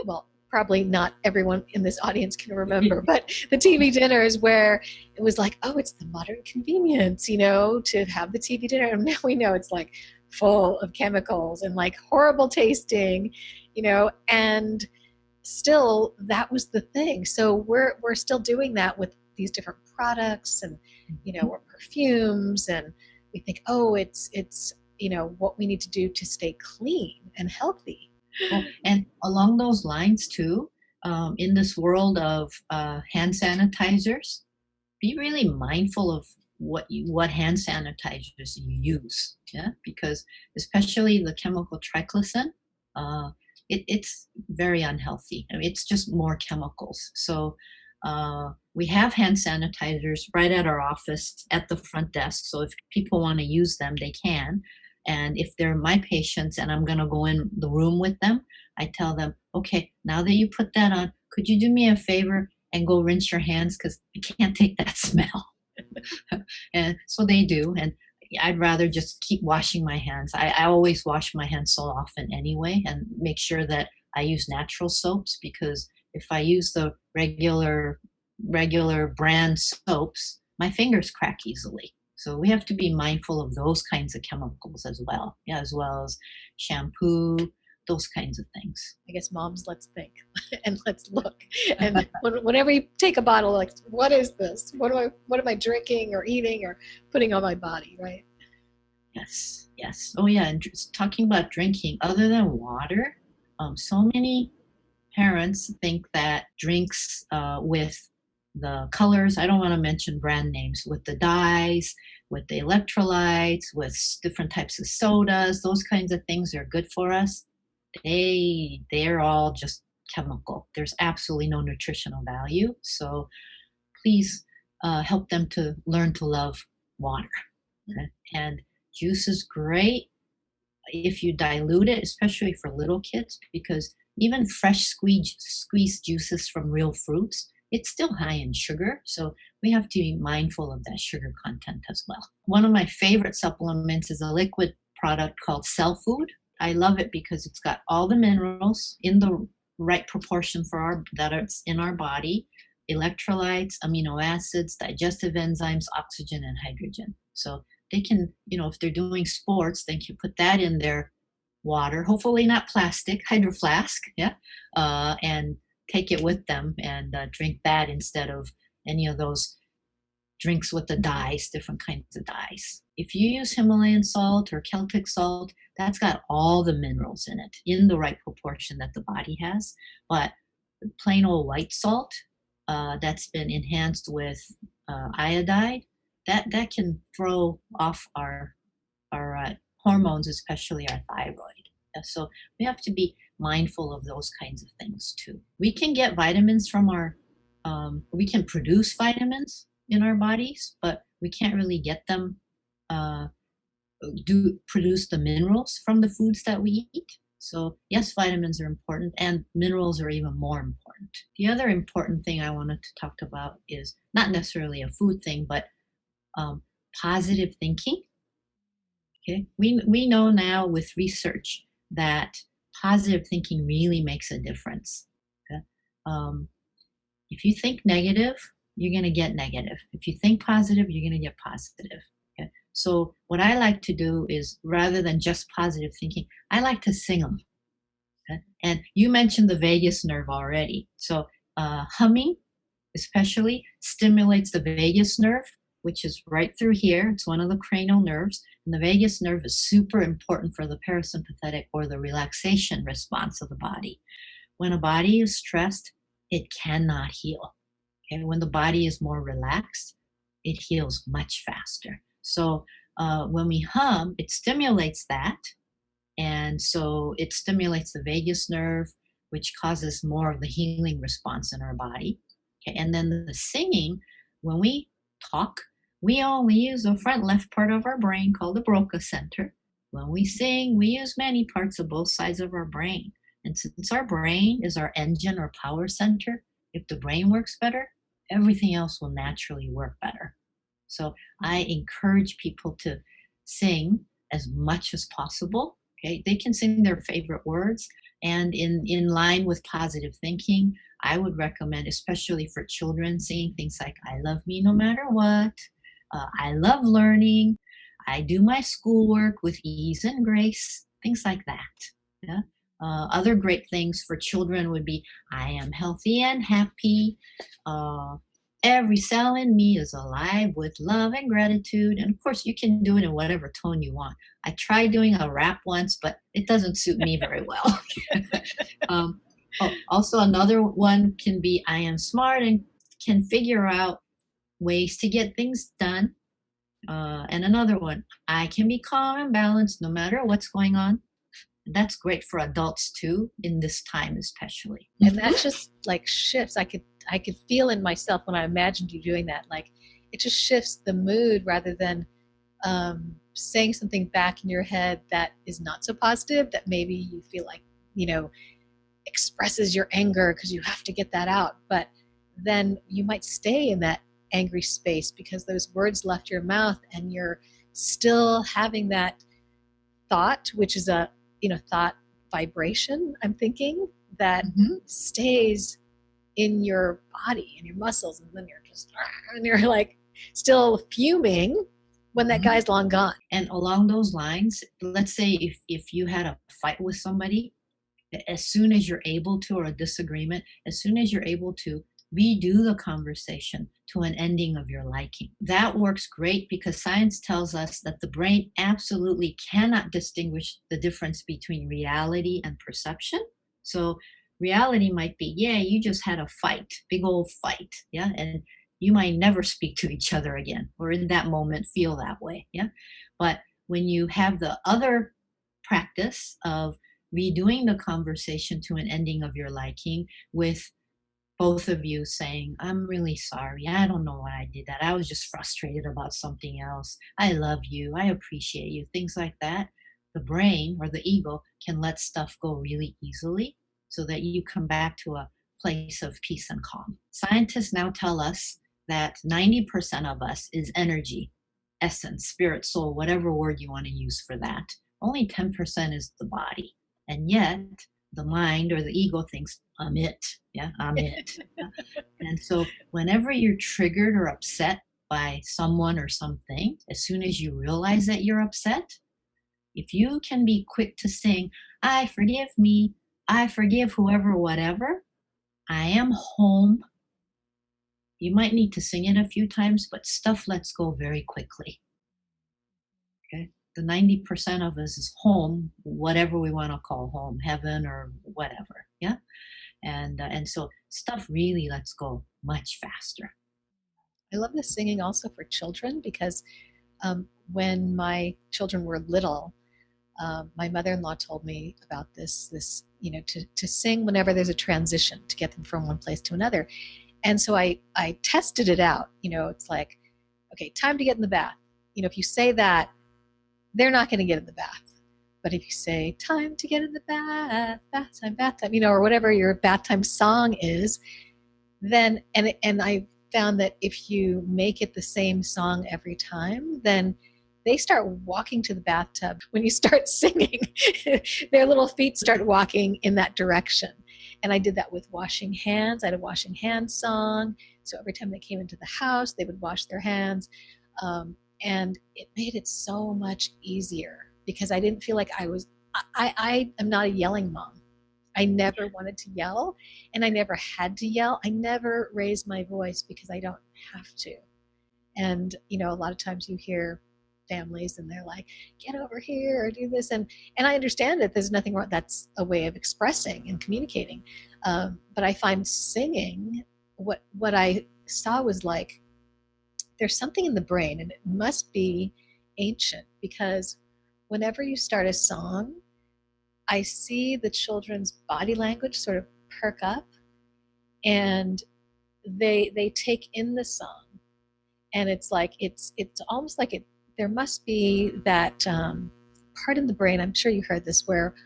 well, probably not everyone in this audience can remember, but the TV dinners where it was like, oh, it's the modern convenience, to have the TV dinner. And now we know it's like full of chemicals and like horrible tasting, and still that was the thing. So we're still doing that with these different products and, or perfumes, and we think, oh, it's what we need to do to stay clean and healthy. Oh, and along those lines too, in this world of hand sanitizers, be really mindful of what hand sanitizers you use, because especially the chemical triclosan, it's very unhealthy. I mean, it's just more chemicals. So we have hand sanitizers right at our office at the front desk. So if people want to use them, they can. And if they're my patients and I'm going to go in the room with them, I tell them, okay, now that you put that on, could you do me a favor and go rinse your hands because you can't take that smell. And so they do. And I'd rather just keep washing my hands. I always wash my hands so often anyway, and make sure that I use natural soaps, because if I use the regular brand soaps, my fingers crack easily. So we have to be mindful of those kinds of chemicals as well. Yeah, as well as shampoo, those kinds of things. I guess moms, let's think and let's look. And whenever you take a bottle, like, what is this? What am I drinking or eating or putting on my body, right? Yes. Oh yeah, and talking about drinking, other than water, so many parents think that drinks with the colors, I don't want to mention brand names, with the dyes, with the electrolytes, with different types of sodas, those kinds of things are good for us. They're all just chemical. There's absolutely no nutritional value. So please help them to learn to love water. Okay? And juice is great if you dilute it, especially for little kids, because even fresh squeezed juices from real fruits, it's still high in sugar. So we have to be mindful of that sugar content as well. One of my favorite supplements is a liquid product called Cell Food. I love it because it's got all the minerals in the right proportion that it's in our body, electrolytes, amino acids, digestive enzymes, oxygen, and hydrogen. So they can, if they're doing sports, they can put that in their water, hopefully not plastic, hydro flask, yeah, and take it with them and drink that instead of any of those drinks with the dyes, different kinds of dyes. If you use Himalayan salt or Celtic salt, that's got all the minerals in it in the right proportion that the body has. But plain old white salt that's been enhanced with iodide, that can throw off our hormones, especially our thyroid. So we have to be mindful of those kinds of things too. We can get vitamins from we can produce vitamins in our bodies, but we can't really get them, produce the minerals from the foods that we eat. So yes, vitamins are important and minerals are even more important. The other important thing I wanted to talk about is not necessarily a food thing, but positive thinking. Okay, we know now with research that positive thinking really makes a difference. Okay? If you think negative, you're going to get negative. If you think positive, you're going to get positive. Okay? So what I like to do is, rather than just positive thinking, I like to sing them. Okay? And you mentioned the vagus nerve already. So humming especially stimulates the vagus nerve, which is right through here. It's one of the cranial nerves. And the vagus nerve is super important for the parasympathetic or the relaxation response of the body. When a body is stressed, it cannot heal. Okay? When the body is more relaxed, it heals much faster. So when we hum, it stimulates that. And so it stimulates the vagus nerve, which causes more of the healing response in our body. Okay? And then the singing, when we talk, we only use the front left part of our brain called the Broca center. When we sing, we use many parts of both sides of our brain. And since our brain is our engine or power center, if the brain works better, everything else will naturally work better. So I encourage people to sing as much as possible. Okay, they can sing their favorite words. And in line with positive thinking, I would recommend, especially for children, singing things like, I love me no matter what. I love learning. I do my schoolwork with ease and grace. Things like that. Yeah? Other great things for children would be, I am healthy and happy. Every cell in me is alive with love and gratitude. And of course, you can do it in whatever tone you want. I tried doing a rap once, but it doesn't suit me very well. Also, another one can be, I am smart and can figure out ways to get things done. And another one, I can be calm and balanced no matter what's going on. That's great for adults too, in this time especially. And that just like shifts. I could feel in myself when I imagined you doing that. Like it just shifts the mood rather than saying something back in your head that is not so positive, that maybe you feel like, expresses your anger because you have to get that out. But then you might stay in that angry space because those words left your mouth and you're still having that thought, which is a thought vibration, I'm thinking, that stays in your body and your muscles, and then you're like still fuming when that guy's long gone. And along those lines, let's say if you had a fight with somebody, as soon as you're able to, or a disagreement, as soon as you're able to, redo the conversation to an ending of your liking. That works great because science tells us that the brain absolutely cannot distinguish the difference between reality and perception. So reality might be, yeah, you just had a fight, big old fight, yeah, and you might never speak to each other again, or in that moment feel that way, yeah. But when you have the other practice of redoing the conversation to an ending of your liking, with both of you saying, I'm really sorry. I don't know why I did that. I was just frustrated about something else. I love you. I appreciate you. Things like that. The brain or the ego can let stuff go really easily so that you come back to a place of peace and calm. Scientists now tell us that 90% of us is energy, essence, spirit, soul, whatever word you want to use for that. Only 10% is the body. And yet the mind or the ego thinks, I'm it. Yeah, I'm it. And so whenever you're triggered or upset by someone or something, as soon as you realize that you're upset, If you can be quick to sing, I forgive me, I forgive whoever, whatever, I am home. You might need to sing it a few times, but stuff lets go very quickly. Okay? The 90% of us is home, whatever we want to call home, heaven or whatever. Yeah. And so stuff really lets go much faster. I love the singing also for children because when my children were little, my mother-in-law told me about this, to sing whenever there's a transition to get them from one place to another. And so I tested it out. It's like, okay, time to get in the bath. If you say that, they're not going to get in the bath. But if you say, time to get in the bath time, or whatever your bath time song is, then, and I found that if you make it the same song every time, then they start walking to the bathtub. When you start singing, their little feet start walking in that direction. And I did that with washing hands. I had a washing hands song. So every time they came into the house, they would wash their hands. And it made it so much easier because I didn't feel like I am not a yelling mom. I never wanted to yell, and I never had to yell. I never raised my voice because I don't have to. And, a lot of times you hear families and they're like, get over here or do this. And I understand that there's nothing wrong. That's a way of expressing and communicating. But I find singing, what I saw was like, there's something in the brain, and it must be ancient, because whenever you start a song, I see the children's body language sort of perk up, and they take in the song, and it's like it's almost like there must be that part in the brain. I'm sure you heard this, where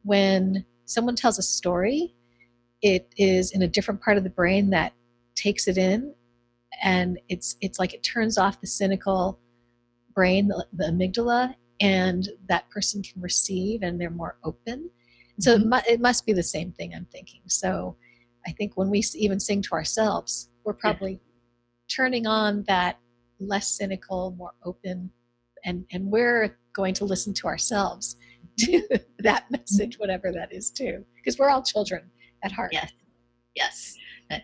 when someone tells a story, it is in a different part of the brain that takes it in, and it's like it turns off the cynical brain, the amygdala, and that person can receive, and they're more open. So it must be the same thing, I'm thinking. So I think when we even sing to ourselves, we're probably turning on that less cynical, more open, and we're going to listen to ourselves to that message, whatever that is too, because we're all children at heart. Yes.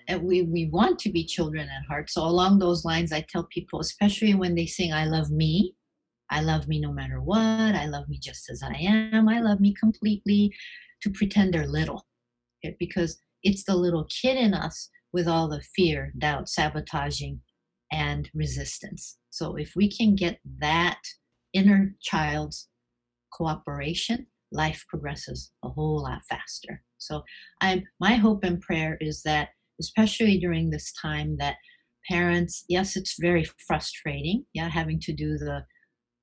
And we want to be children at heart. So along those lines, I tell people, especially when they sing, I love me no matter what, I love me just as I am, I love me completely, to pretend they're little. Okay? Because it's the little kid in us with all the fear, doubt, sabotaging, and resistance. So if we can get that inner child's cooperation, life progresses a whole lot faster. So my hope and prayer is that, especially during this time, that parents, yes, it's very frustrating, having to do the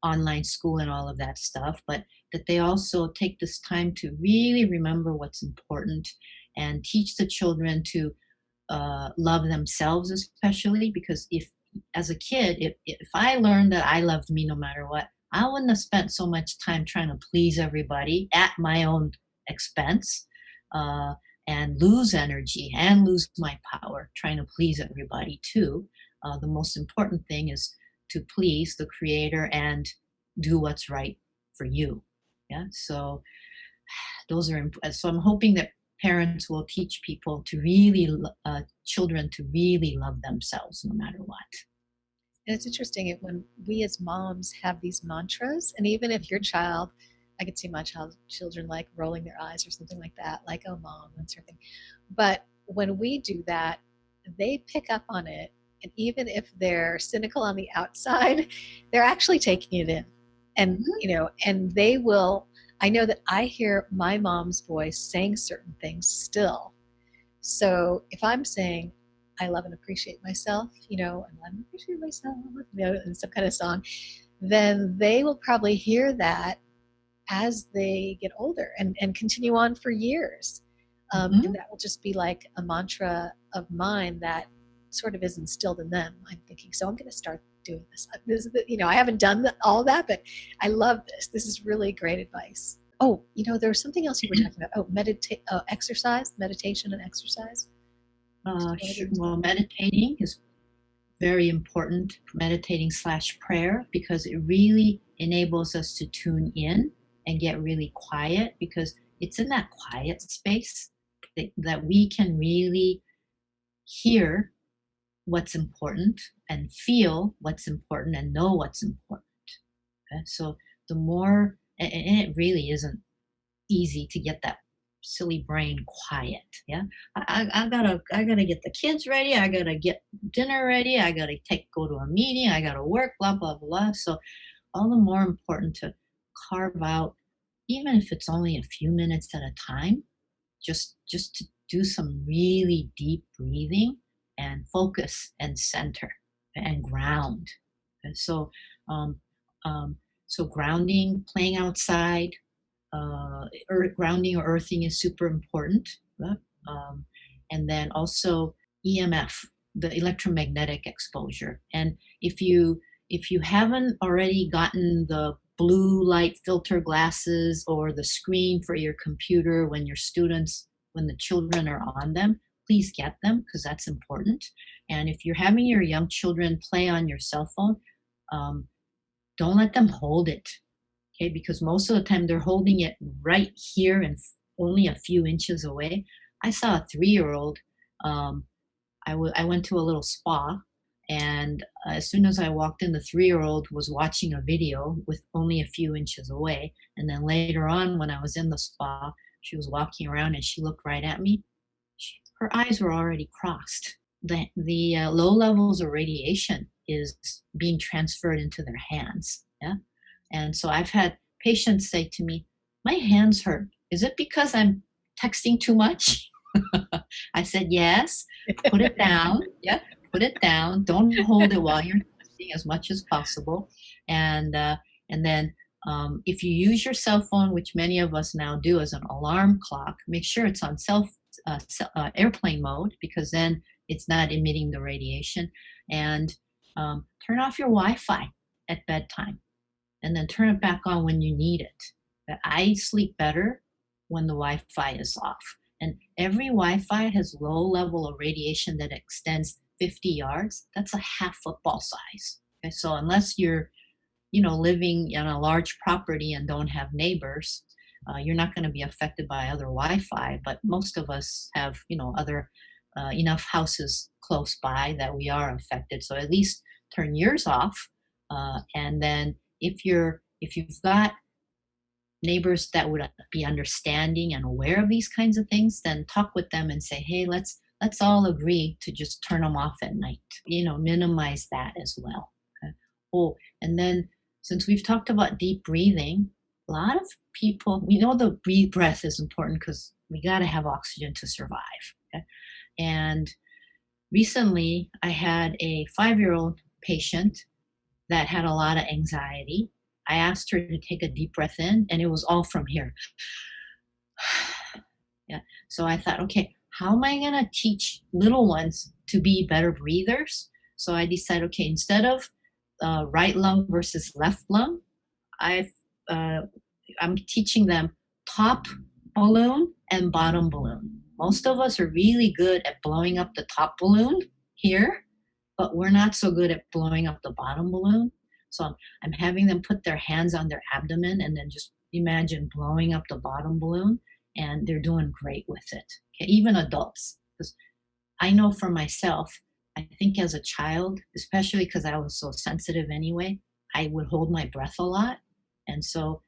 online school and all of that stuff, but that they also take this time to really remember what's important and teach the children to love themselves, especially because as a kid, if I learned that I loved me no matter what, I wouldn't have spent so much time trying to please everybody at my own expense, and lose energy and lose my power trying to please everybody too. The most important thing is to please the Creator and do what's right for you. Yeah. So those are so I'm hoping that parents will teach people to really children to really love themselves no matter what. And it's interesting when we as moms have these mantras, and even if your child, I could see my children like rolling their eyes or something like that, like, oh, mom, that's her thing. But when we do that, they pick up on it. And even if they're cynical on the outside, they're actually taking it in. And, and they will, I know that I hear my mom's voice saying certain things still. So if I'm saying, I love and appreciate myself, and I love and appreciate myself, in some kind of song, then they will probably hear that as they get older and continue on for years. And that will just be like a mantra of mine that sort of is instilled in them. I'm thinking, so I'm going to start doing this. I haven't done all that, but I love this. This is really great advice. Oh, there was something else you were talking about. Oh, exercise, meditation and exercise. Sure. Well, meditating is very important, meditating / prayer, because it really enables us to tune in and get really quiet, because it's in that quiet space that we can really hear what's important and feel what's important and know what's important. Okay? So the more, and it really isn't easy to get that silly brain quiet. Yeah, I gotta get the kids ready. I gotta get dinner ready. I gotta go to a meeting. I gotta work. Blah blah blah. So all the more important to carve out, even if it's only a few minutes at a time, just to do some really deep breathing and focus and center and ground. And so so grounding, playing outside, grounding or earthing is super important. And then also EMF, the electromagnetic exposure. And if you haven't already gotten the blue light filter glasses or the screen for your computer when the children are on them, please get them, because that's important. And if you're having your young children play on your cell phone, don't let them hold it. Okay, because most of the time they're holding it right here and only a few inches away. I saw a 3-year-old. I went to a little spa, and as soon as I walked in, the 3-year-old was watching a video with only a few inches away. And then later on, when I was in the spa, she was walking around and she looked right at me. Her eyes were already crossed. The low levels of radiation is being transferred into their hands. Yeah. And so I've had patients say to me, my hands hurt. Is it because I'm texting too much? I said, yes, put it down. Yeah, put it down. Don't hold it while you're texting as much as possible. And then if you use your cell phone, which many of us now do as an alarm clock, make sure it's on airplane mode, because then it's not emitting the radiation. And turn off your Wi-Fi at bedtime, and then turn it back on when you need it. But I sleep better when the Wi-Fi is off. And every Wi-Fi has low level of radiation that extends 50 yards. That's a half football size. Okay? So unless you're, living in a large property and don't have neighbors, you're not going to be affected by other Wi-Fi. But most of us have, other enough houses close by that we are affected. So at least turn yours off. And then if you've got neighbors that would be understanding and aware of these kinds of things, then talk with them and say, hey, let's all agree to just turn them off at night. Minimize that as well. Okay? Oh, and then since we've talked about deep breathing, a lot of people, we know the breath is important because we got to have oxygen to survive. Okay? And recently I had a 5-year-old patient that had a lot of anxiety. I asked her to take a deep breath in, and it was all from here. Yeah. So I thought, okay, how am I going to teach little ones to be better breathers? So I decided, okay, instead of right lung versus left lung, I'm teaching them top balloon and bottom balloon. Most of us are really good at blowing up the top balloon here, but we're not so good at blowing up the bottom balloon. So I'm having them put their hands on their abdomen and then just imagine blowing up the bottom balloon, and they're doing great with it. Okay, even adults, because I know for myself, I think as a child, especially because I was so sensitive anyway, I would hold my breath a lot. And so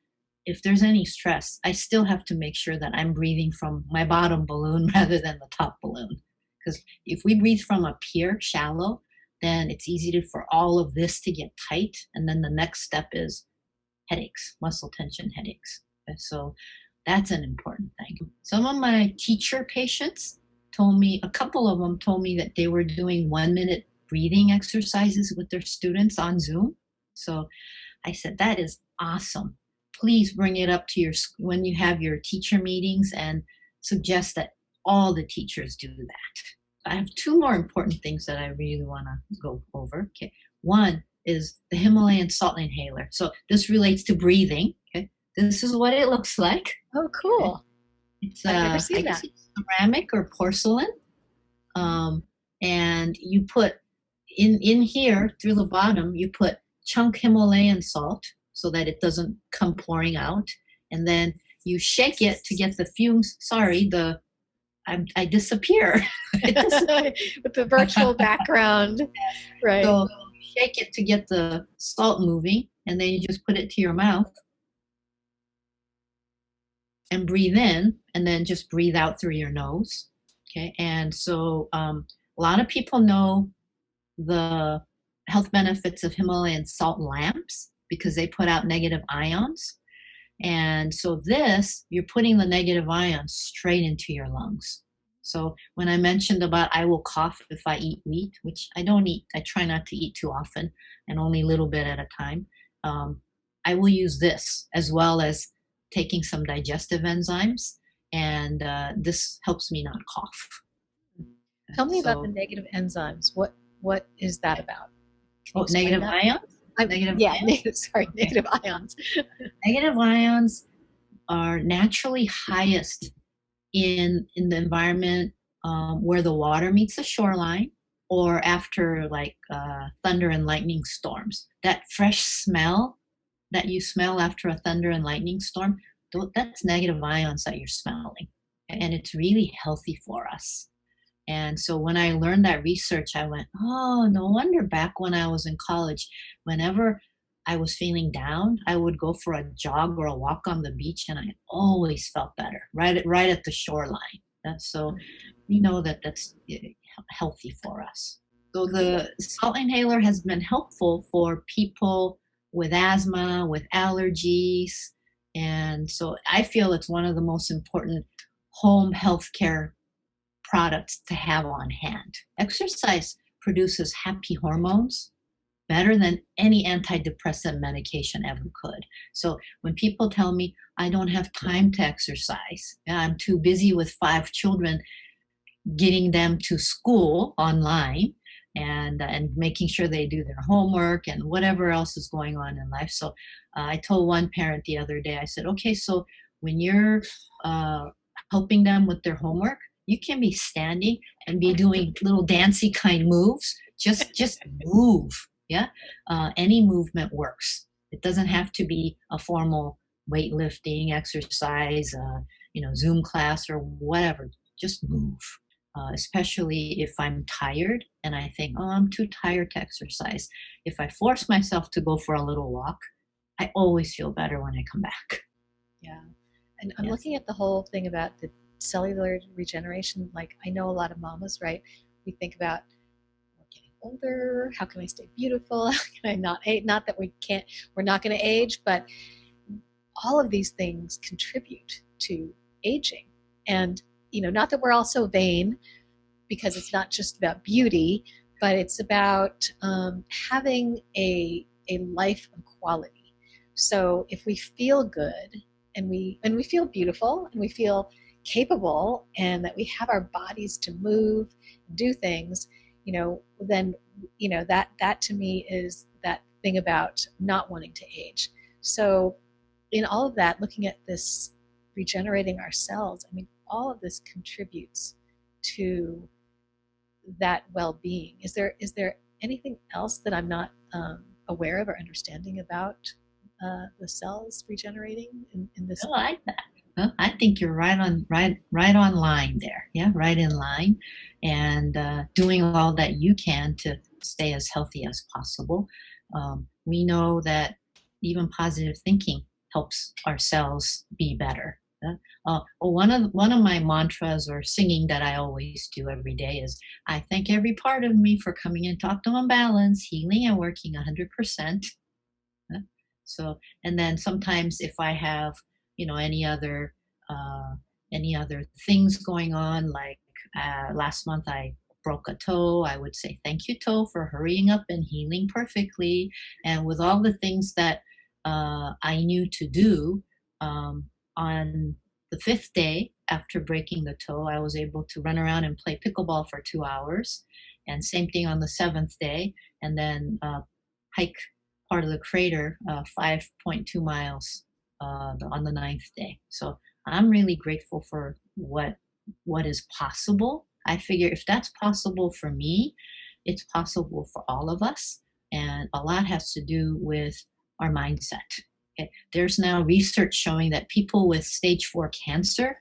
if there's any stress, I still have to make sure that I'm breathing from my bottom balloon rather than the top balloon. Because if we breathe from up here, shallow, then it's easy for all of this to get tight. And then the next step is headaches, muscle tension headaches. Okay, so that's an important thing. Some of my teacher patients told me, a couple of them told me that they were doing 1-minute breathing exercises with their students on Zoom. So I said, that is awesome. Please bring it up to when you have your teacher meetings, and suggest that all the teachers do that. I have 2 more important things that I really want to go over. Okay, one is the Himalayan salt inhaler. So this relates to breathing. Okay, this is what it looks like. Oh, cool! Okay. It's I've never seen that. It's ceramic or porcelain, and you put in here through the bottom. You put chunk Himalayan salt so that it doesn't come pouring out, and then you shake it to get the fumes. Sorry, I disappear. With the virtual background, right? So you shake it to get the salt moving, and then you just put it to your mouth and breathe in, and then just breathe out through your nose. Okay, and so a lot of people know the health benefits of Himalayan salt lamps because they put out negative ions. And so this, you're putting the negative ions straight into your lungs. So when I mentioned about I will cough if I eat wheat, which I don't eat, I try not to eat too often and only a little bit at a time. I will use this as well as taking some digestive enzymes, and this helps me not cough. Tell me about the negative enzymes. What is that about? Negative ions? Negative ions. Negative ions are naturally highest in the environment where the water meets the shoreline, or after like thunder and lightning storms. That fresh smell that you smell after a thunder and lightning storm, that's negative ions that you're smelling. And it's really healthy for us. And so when I learned that research, I went, oh, no wonder back when I was in college, whenever I was feeling down, I would go for a jog or a walk on the beach, and I always felt better right at the shoreline. So we know that that's healthy for us. So the salt inhaler has been helpful for people with asthma, with allergies. And so I feel it's one of the most important home healthcare products to have on hand. Exercise produces happy hormones better than any antidepressant medication ever could. So when people tell me I don't have time to exercise, I'm too busy with 5 children, getting them to school online and making sure they do their homework and whatever else is going on in life. So I told one parent the other day, I said, okay, so when you're helping them with their homework, you can be standing and be doing little dancey kind moves. Just move. Yeah. Any movement works. It doesn't have to be a formal weightlifting exercise, Zoom class or whatever. Just move. Especially if I'm tired and I think, oh, I'm too tired to exercise. If I force myself to go for a little walk, I always feel better when I come back. Yeah. And I'm looking at the whole thing about the cellular regeneration. Like, I know a lot of mamas, right? We think about, we're getting older. How can I stay beautiful? How can I not age? Not that we're not going to age, but all of these things contribute to aging. And, not that we're all so vain, because it's not just about beauty, but it's about having a life of quality. So if we feel good and we feel beautiful and we feel capable and that we have our bodies to move, do things, then, that to me is that thing about not wanting to age. So in all of that, looking at this regenerating our cells, all of this contributes to that well-being. Is there anything else that I'm not aware of or understanding about the cells regenerating in this? I like that. Well, I think you're right on line there. Yeah, right in line, and doing all that you can to stay as healthy as possible. We know that even positive thinking helps our cells be better. One of my mantras or singing that I always do every day is, I thank every part of me for coming into optimum balance, healing and working 100%. So, and then sometimes if I have, any other things going on, like last month I broke a toe, I would say, thank you, toe, for hurrying up and healing perfectly. And with all the things that I knew to do, on the 5th day after breaking the toe, I was able to run around and play pickleball for 2 hours. And same thing on the 7th day, and then hike part of the crater, 5.2 miles on the 9th day. So I'm really grateful for what is possible. I figure if that's possible for me, it's possible for all of us. And a lot has to do with our mindset. Okay? There's now research showing that people with stage 4 cancer,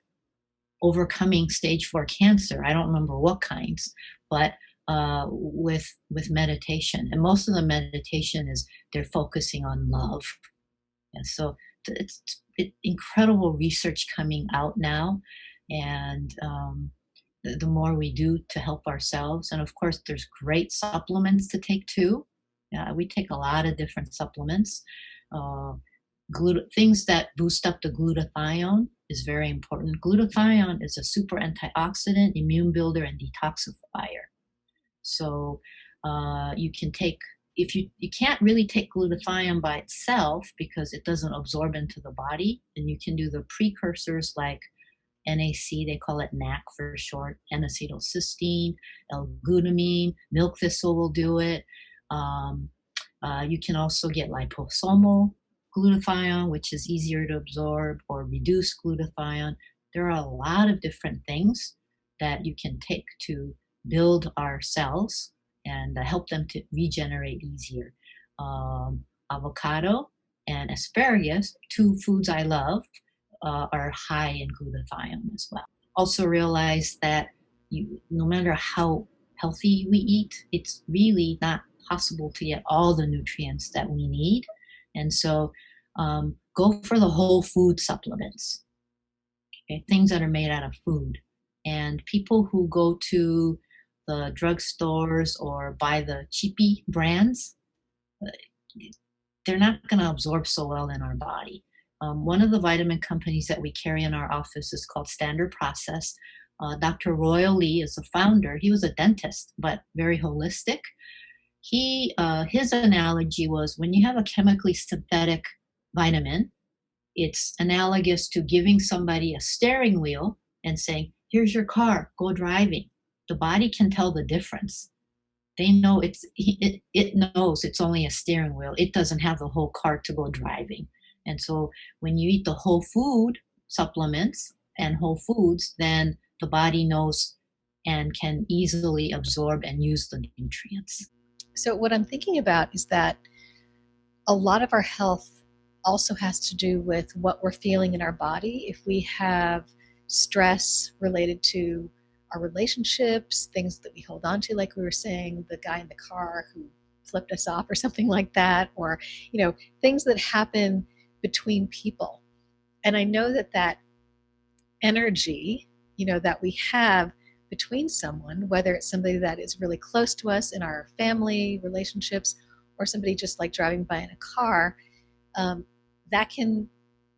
overcoming stage 4 cancer, I don't remember what kinds, but with meditation. And most of the meditation is they're focusing on love. And so it's incredible research coming out now. And the more we do to help ourselves. And of course, there's great supplements to take too. We take a lot of different supplements. Things that boost up the glutathione is very important. Glutathione is a super antioxidant, immune builder, and detoxifier. So you can take, if you can't really take glutathione by itself because it doesn't absorb into the body, then you can do the precursors like NAC, they call it NAC for short, N-acetylcysteine, L-glutamine, milk thistle will do it. You can also get liposomal glutathione, which is easier to absorb, or reduced glutathione. There are a lot of different things that you can take to build our cells and help them to regenerate easier. Avocado and asparagus, 2 foods I love, are high in glutathione as well. Also realize that no matter how healthy we eat, it's really not possible to get all the nutrients that we need. And so go for the whole food supplements, okay? Things that are made out of food. And people who go to the drugstores or buy the cheapy brands, they're not going to absorb so well in our body. One of the vitamin companies that we carry in our office is called Standard Process. Dr. Royal Lee is the founder. He was a dentist, but very holistic. His analogy was when you have a chemically synthetic vitamin, it's analogous to giving somebody a steering wheel and saying, here's your car, go driving. The body can tell the difference. They know it knows it's only a steering wheel. It doesn't have the whole car to go driving. And so when you eat the whole food supplements and whole foods, then the body knows and can easily absorb and use the nutrients. So what I'm thinking about is that a lot of our health also has to do with what we're feeling in our body. If we have stress related to our relationships, things that we hold on to, like we were saying, the guy in the car who flipped us off or something like that, or, things that happen between people. And I know that energy, that we have between someone, whether it's somebody that is really close to us in our family relationships or somebody just like driving by in a car, that can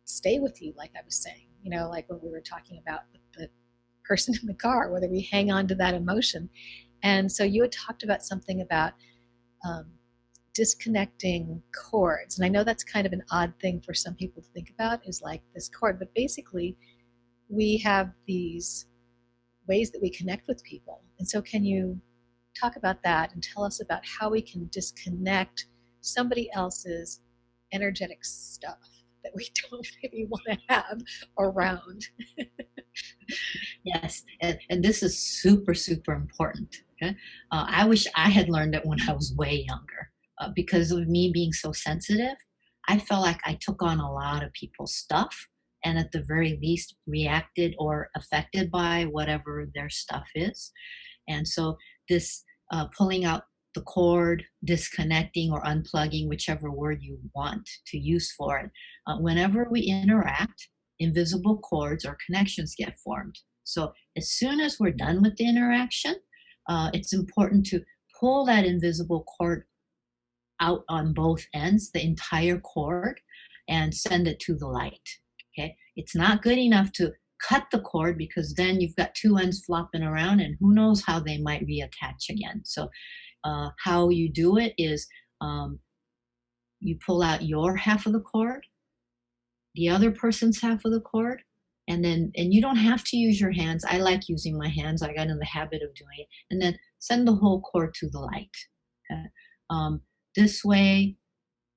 stay with you, like I was saying, like when we were talking about the person in the car, whether we hang on to that emotion. And so you had talked about something about disconnecting cords. And I know that's kind of an odd thing for some people to think about, is like this cord, but basically we have these ways that we connect with people. And so can you talk about that and tell us about how we can disconnect somebody else's energetic stuff that we don't maybe want to have around? Yes, and this is super, super important. Okay? I wish I had learned it when I was way younger. Because of me being so sensitive, I felt like I took on a lot of people's stuff and at the very least reacted or affected by whatever their stuff is. And so this pulling out the cord, disconnecting or unplugging, whichever word you want to use for it, whenever we interact, invisible cords or connections get formed. So as soon as we're done with the interaction, it's important to pull that invisible cord out on both ends, the entire cord, and send it to the light. Okay, it's not good enough to cut the cord because then you've got 2 ends flopping around and who knows how they might reattach again. So how you do it is you pull out your half of the cord, the other person's half of the cord, and you don't have to use your hands. I like using my hands. I got in the habit of doing it. And then send the whole cord to the light. Okay? This way,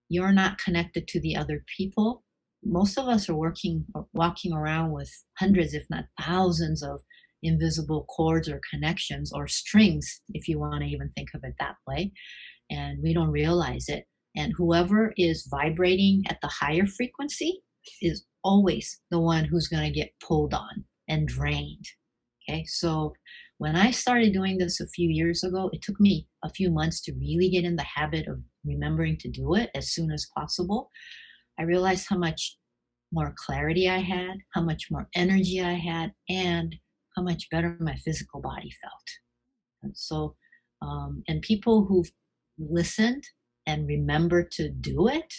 you're not connected to the other people. Most of us are walking around with hundreds, if not thousands, of invisible cords or connections or strings, if you want to even think of it that way. And we don't realize it. And whoever is vibrating at the higher frequency is always the one who's going to get pulled on and drained. Okay, so when I started doing this a few years ago, it took me a few months to really get in the habit of remembering to do it as soon as possible. I realized how much more clarity I had, how much more energy I had, and how much better my physical body felt. And so, and people who've listened and remembered to do it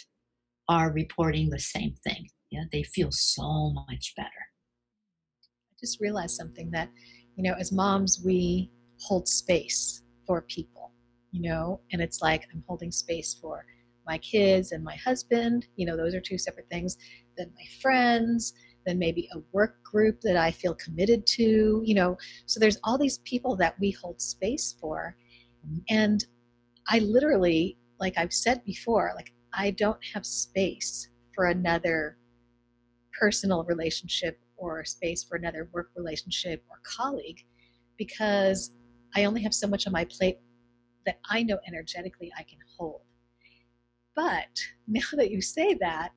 are reporting the same thing. Yeah, they feel so much better. I just realized something that, as moms, we hold space for people, and it's like I'm holding space for my kids and my husband, those are two separate things, then my friends, then maybe a work group that I feel committed to, so there's all these people that we hold space for. And I literally, like I've said before, like I don't have space for another personal relationship or space for another work relationship or colleague, because I only have so much on my plate that I know energetically I can hold. But now that you say that,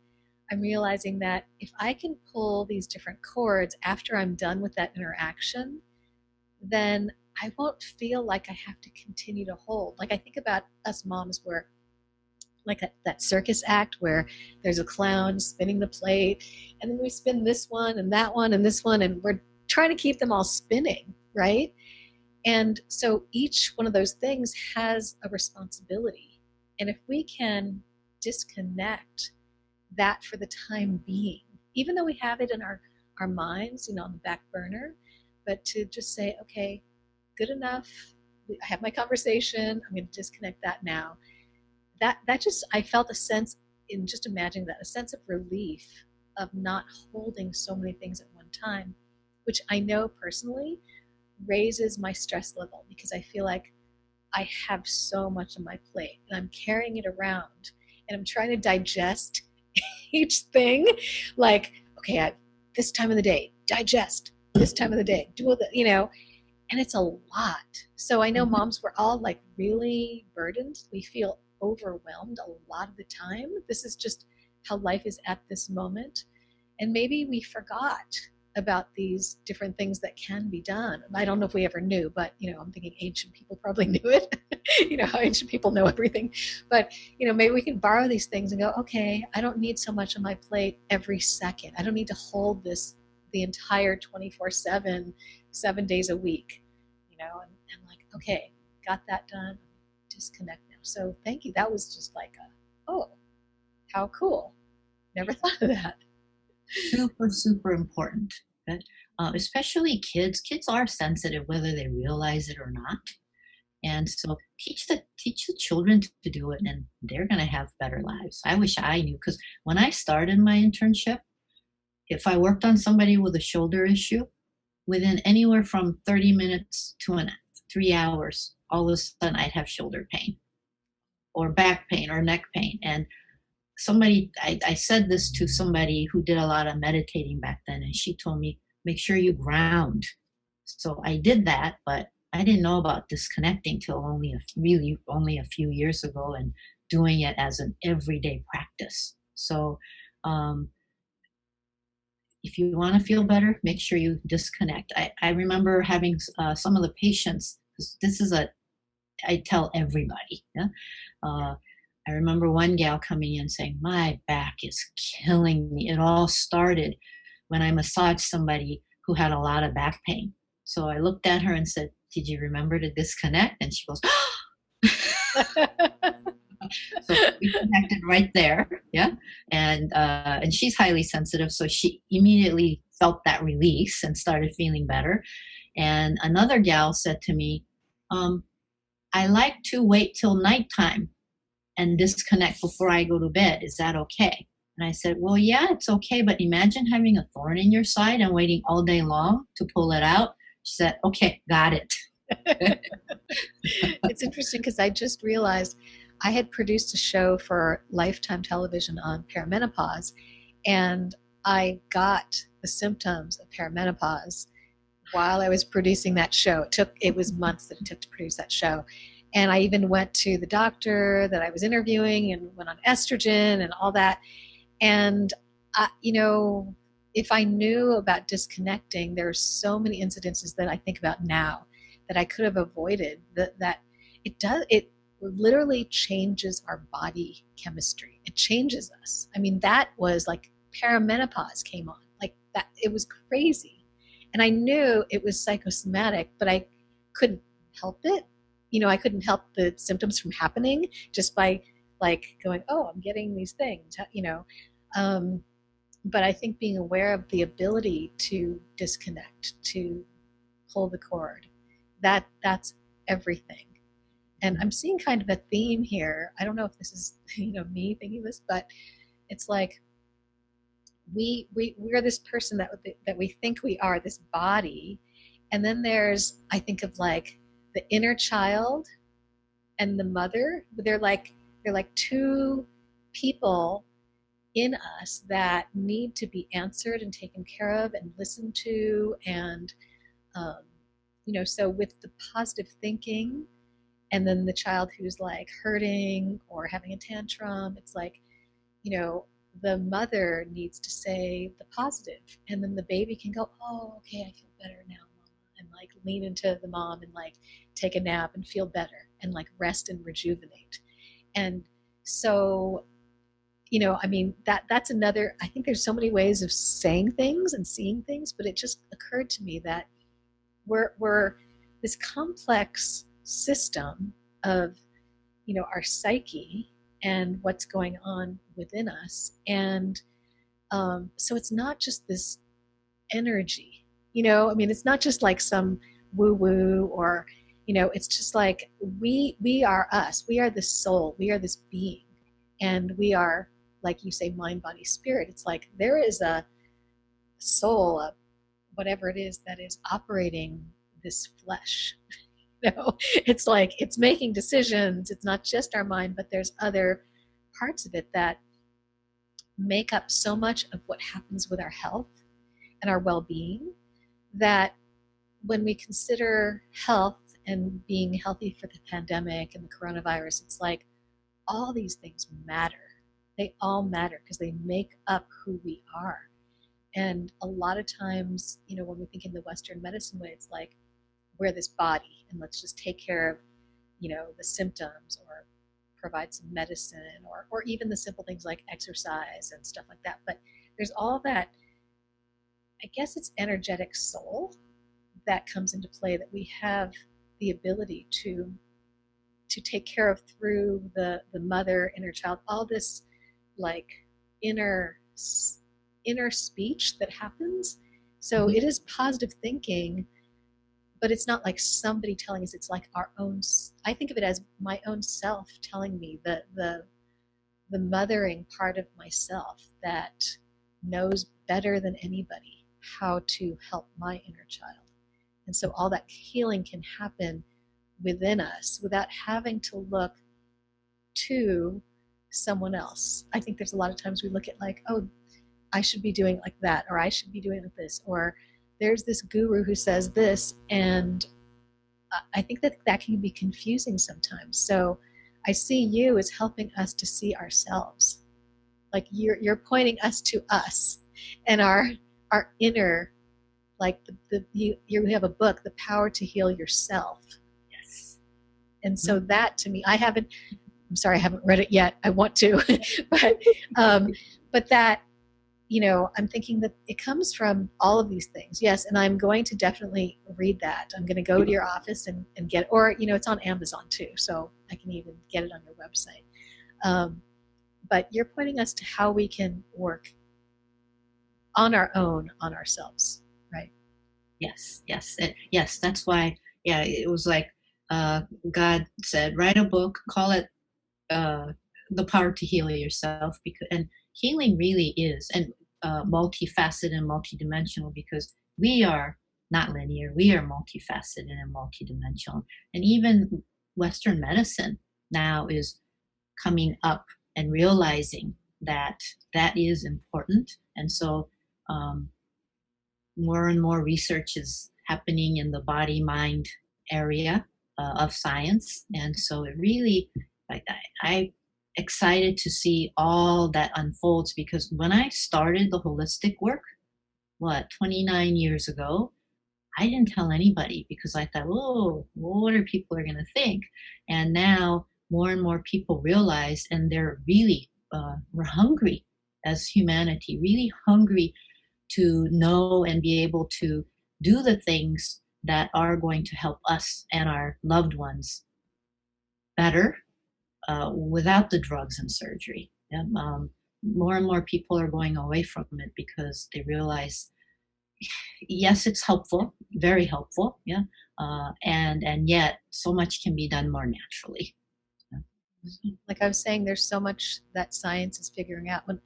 I'm realizing that if I can pull these different cords after I'm done with that interaction, then I won't feel like I have to continue to hold. Like I think about us moms where like that circus act where there's a clown spinning the plate, and then we spin this one and that one and this one, and we're trying to keep them all spinning, right? And so each one of those things has a responsibility. And if we can disconnect that for the time being, even though we have it in our minds, on the back burner, but to just say, okay, good enough. I have my conversation. I'm going to disconnect that now. That just, I felt a sense in just imagining that, a sense of relief of not holding so many things at one time, which I know personally raises my stress level because I feel like I have so much on my plate and I'm carrying it around and I'm trying to digest each thing. Like, okay, this time of the day, digest this time of the day, do all the, and it's a lot. So I know moms, we're all like really burdened. We feel overwhelmed a lot of the time. This is just how life is at this moment. And maybe we forgot about these different things that can be done. I don't know if we ever knew, but I'm thinking ancient people probably knew it. How ancient people know everything. But maybe we can borrow these things and go, okay, I don't need so much on my plate every second. I don't need to hold this the entire 24/7, 7 days a week. And like, okay, got that done. Disconnect now. So thank you. That was just like oh, how cool. Never thought of that. Super, super important. Okay? Especially kids. Kids are sensitive whether they realize it or not. And so teach the children to do it, and they're going to have better lives. I wish I knew, because when I started my internship, if I worked on somebody with a shoulder issue, within anywhere from 30 minutes to 3 hours, all of a sudden I'd have shoulder pain or back pain or neck pain. And somebody, I said this to somebody who did a lot of meditating back then, and she told me, make sure you ground. So I did that, but I didn't know about disconnecting till only a few years ago, and doing it as an everyday practice. So if you want to feel better, make sure you disconnect. I remember having some of the patients, I tell everybody. Yeah? I remember one gal coming in saying, my back is killing me. It all started when I massaged somebody who had a lot of back pain. So I looked at her and said, did you remember to disconnect? And she goes, so we connected right there. Yeah. And she's highly sensitive. So she immediately felt that release and started feeling better. And another gal said to me, I like to wait till nighttime and disconnect before I go to bed. Is that okay? And I said, well, yeah, it's okay. But imagine having a thorn in your side and waiting all day long to pull it out. She said, okay, got it. It's interesting because I just realized I had produced a show for Lifetime Television on perimenopause, and I got the symptoms of perimenopause while I was producing that show. It was months that it took to produce that show. And I even went to the doctor that I was interviewing and went on estrogen and all that. And, if I knew about disconnecting, there are so many incidences that I think about now that I could have avoided, that it literally changes our body chemistry. It changes us. I mean, that was like perimenopause came on, like that. It was crazy. And I knew it was psychosomatic, but I couldn't help it. I couldn't help the symptoms from happening just by like going, oh, I'm getting these things, but I think being aware of the ability to disconnect, to pull the cord, that's everything. And I'm seeing kind of a theme here. I don't know if this is, me thinking this, but it's like we're this person that we think we are, this body. And then there's, I think of like the inner child and the mother. They're like two people in us that need to be answered and taken care of and listened to. And, so with the positive thinking, and then the child who's like hurting or having a tantrum, it's like, the mother needs to say the positive, and then the baby can go, oh, okay, I feel better now, mama, and like lean into the mom and like take a nap and feel better and like rest and rejuvenate. And so, that's another, I think there's so many ways of saying things and seeing things, but it just occurred to me that we're this complex system of, our psyche and what's going on within us. And so it's not just this energy, it's not just like some woo-woo or, it's just like we are us. We are this soul. We are this being. And we are, like you say, mind, body, spirit. It's like there is a soul, whatever it is that is operating this flesh. It's like it's making decisions. It's not just our mind, but there's other parts of it that make up so much of what happens with our health and our well-being, that when we consider health and being healthy for the pandemic and the coronavirus, it's like all these things matter. They all matter because they make up who we are. And a lot of times, when we think in the Western medicine way, it's like we're this body and let's just take care of, the symptoms or provide some medicine or even the simple things like exercise and stuff like that. But there's all that, I guess it's energetic soul that comes into play, that we have the ability to take care of through the mother, inner child, all this like inner speech that happens. So it is positive thinking, but it's not like somebody telling us. It's like our own, I think of it as my own self telling me, the mothering part of myself that knows better than anybody how to help my inner child. And so all that healing can happen within us without having to look to someone else. I think there's a lot of times we look at like, oh, I should be doing like that, or I should be doing like this, or there's this guru who says this, and I think that can be confusing sometimes. So I see you as helping us to see ourselves. Like you're pointing us to us and our inner, like you have a book, The Power to Heal Yourself. Yes. And so that to me, I haven't read it yet. I want to, but that, I'm thinking that it comes from all of these things. Yes. And I'm going to definitely read that. I'm going to go to your office and get, or, it's on Amazon too. So I can even get it on your website. But you're pointing us to how we can work on our own, on ourselves. Right. Yes. Yes. That's why, it was like, God said, write a book, call it, The Power to Heal Yourself, and healing really is multifaceted and multidimensional, because we are not linear. We are multifaceted and multidimensional. And even Western medicine now is coming up and realizing that is important. And so more and more research is happening in the body-mind area. of science. And so it really, I'm excited to see all that unfolds, because when I started the holistic work, 29 years ago, I didn't tell anybody because I thought, oh, what are people are going to think? And now more and more people realize, and they're really, we're hungry as humanity, really hungry to know and be able to do the things that are going to help us and our loved ones better, without the drugs and surgery. And, more and more people are going away from it because they realize, yes, it's helpful, very helpful, yeah, and yet so much can be done more naturally. Like I was saying, there's so much that science is figuring out. When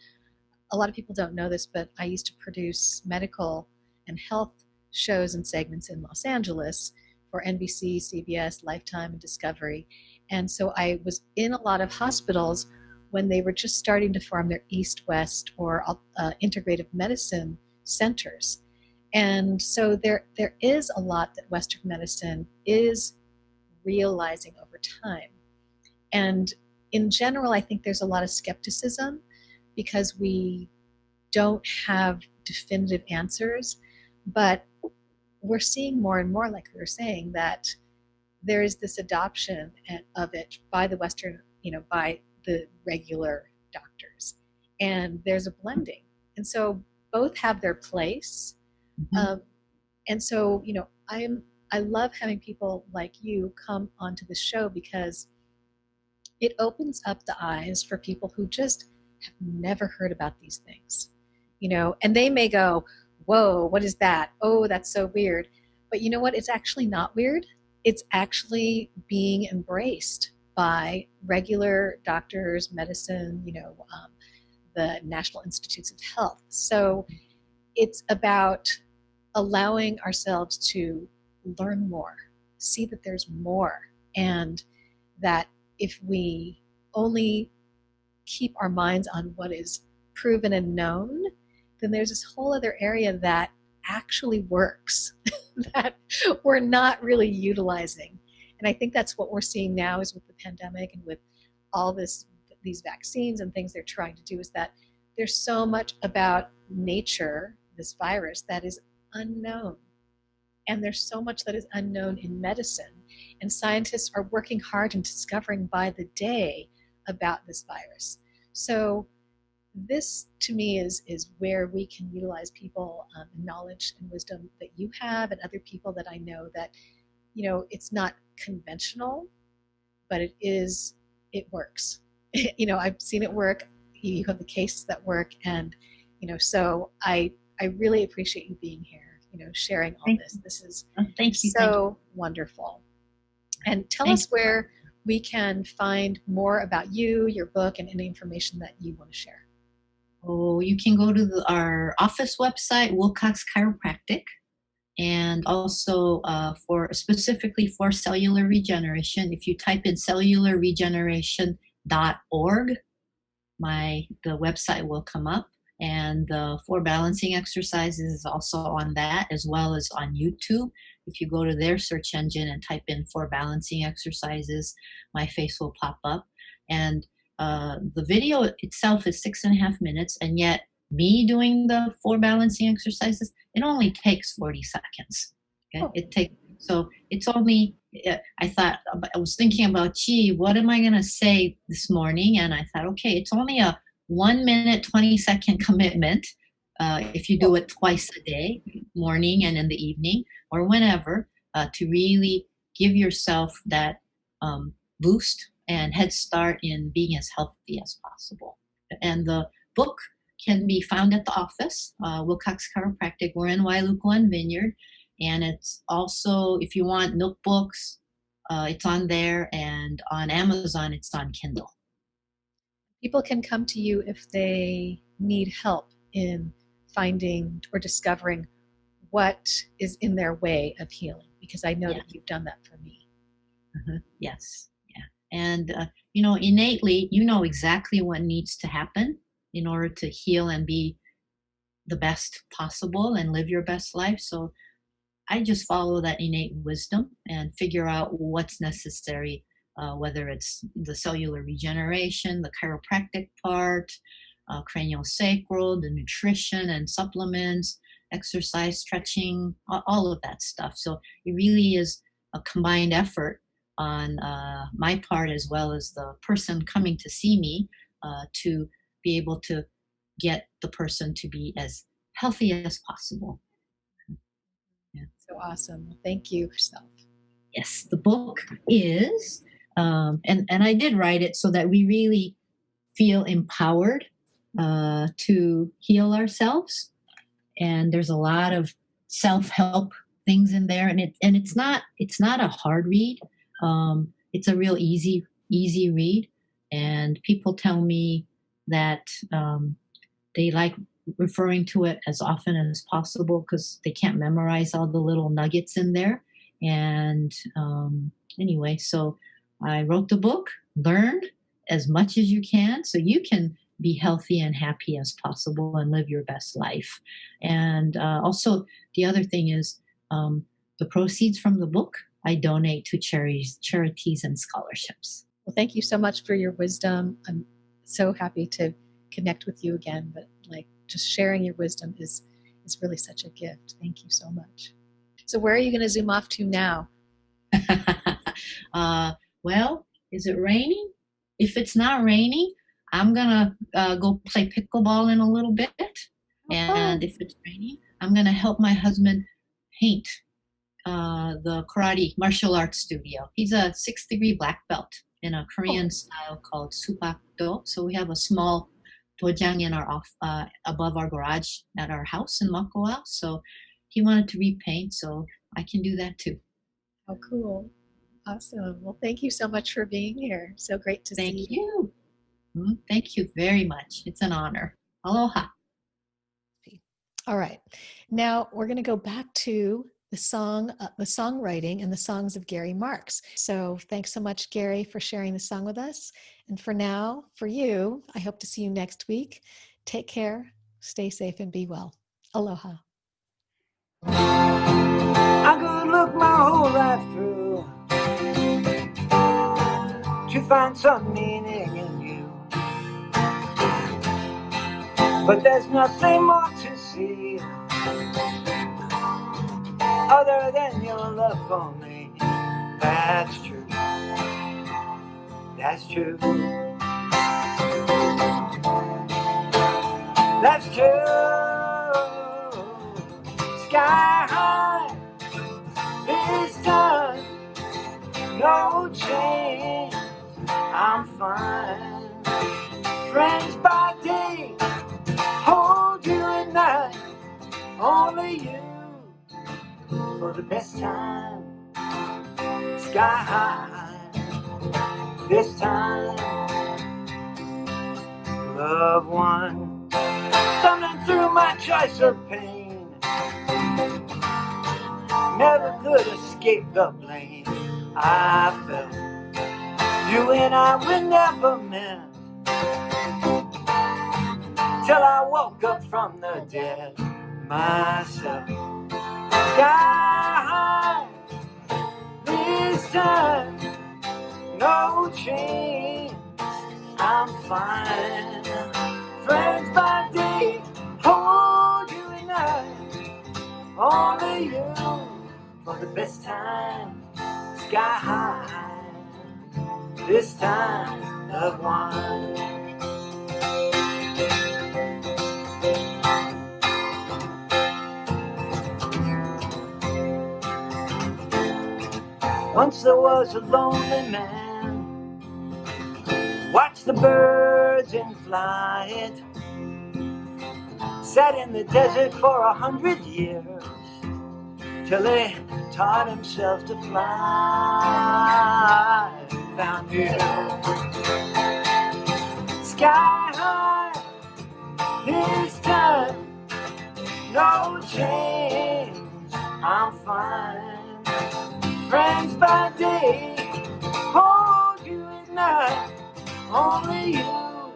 a lot of people don't know this, but I used to produce medical and health shows and segments in Los Angeles for NBC, CBS, Lifetime, and Discovery. And so I was in a lot of hospitals when they were just starting to form their East-West or integrative medicine centers. And so there is a lot that Western medicine is realizing over time. And in general, I think there's a lot of skepticism because we don't have definitive answers, but we're seeing more and more, like we were saying, that there is this adoption of it by the Western, by the regular doctors. And there's a blending. And so both have their place. Mm-hmm. And so, I love having people like you come onto the show because it opens up the eyes for people who just have never heard about these things, and they may go, whoa, what is that? Oh, that's so weird. But you know what? It's actually not weird. It's actually being embraced by regular doctors, medicine, the National Institutes of Health. So it's about allowing ourselves to learn more, see that there's more, and that if we only keep our minds on what is proven and known, then there's this whole other area that actually works that we're not really utilizing. And I think that's what we're seeing now is with the pandemic and with all these vaccines and things they're trying to do, is that there's so much about nature, this virus, that is unknown. And there's so much that is unknown in medicine. And scientists are working hard and discovering by the day about this virus. So this, to me, is where we can utilize people, knowledge and wisdom that you have and other people that I know that, it's not conventional, but it works. I've seen it work. You have the cases that work. And, so I really appreciate you being here, sharing all this. This is Thank you. so wonderful. And tell us where we can find more about you, your book, and any information that you want to share. Oh, you can go to our office website, Wilcox Chiropractic, and also specifically for cellular regeneration. If you type in cellularregeneration.org, the website will come up. And the 4 balancing exercises is also on that, as well as on YouTube. If you go to their search engine and type in 4 balancing exercises, my face will pop up. And the video itself is 6.5 minutes, and yet me doing the 4 balancing exercises, it only takes 40 seconds. Okay? Oh. So it's only, I was thinking about, what am I going to say this morning? And I thought, okay, it's only a 1 minute, 20-second commitment. If you do it twice a day, morning and in the evening, or whenever, to really give yourself that boost and head start in being as healthy as possible. And the book can be found at the office, Wilcox Chiropractic. We're in Wailuku and Vineyard. And it's also, if you want notebooks, it's on there. And on Amazon, it's on Kindle. People can come to you if they need help in finding or discovering what is in their way of healing, because I know that you've done that for me. Mm-hmm. Yes. Yeah. And, innately, you know exactly what needs to happen in order to heal and be the best possible and live your best life. So I just follow that innate wisdom and figure out what's necessary, whether it's the cellular regeneration, the chiropractic part, craniosacral, the nutrition and supplements, exercise, stretching, all of that stuff. So it really is a combined effort on my part as well as the person coming to see me to be able to get the person to be as healthy as possible. Yeah. So awesome. Thank you yourself. Yes, the book is, and I did write it so that we really feel empowered to heal ourselves. And there's a lot of self-help things in there, and it's not a hard read. It's a real easy read, and people tell me that they like referring to it as often as possible because they can't memorize all the little nuggets in there. And anyway, so I wrote the book, learn as much as you can so you can be healthy and happy as possible and live your best life. And also the other thing is the proceeds from the book I donate to charities and scholarships. Well, thank you so much for your wisdom. I'm so happy to connect with you again, but like just sharing your wisdom is really such a gift. Thank you so much. So where are you going to zoom off to now? Well, is it raining? If it's not raining, I'm going to go play pickleball in a little bit. And if it's raining, I'm going to help my husband paint the karate martial arts studio. He's a 6th-degree black belt in a Korean style called subakdo. So we have a small dojang in our above our garage at our house in Maui. So he wanted to repaint, so I can do that too. Oh, cool. Awesome. Well, thank you so much for being here. So great to see you. Thank you. Thank you very much. It's an honor. Aloha. All right. Now we're going to go back to the songwriting and the songs of Gary Marks. So thanks so much, Gary, for sharing the song with us. And for now, for you, I hope to see you next week. Take care, stay safe, and be well. Aloha. I could look my whole life through to find some meaning in you, but there's nothing more to see other than your love for me. That's true. That's true. That's true. Sky high this time, no change. I'm fine. Friends by day, hold you at night. Only you for the best time. Sky high this time. Loved one, stumbling through my choice of pain, never could escape the blame. I felt you and I were never meant, till I woke up from the dead myself. Sky high this time, no change. I'm fine. Friends by day, hold you at night. Only you for the best time. Sky high this time, loved one. Once there was a lonely man, watched the birds in flight, sat in the desert for 100 years, till he taught himself to fly. Found you. Sky high this time, no change. I'm fine. Friends by day, hold you at night. Only you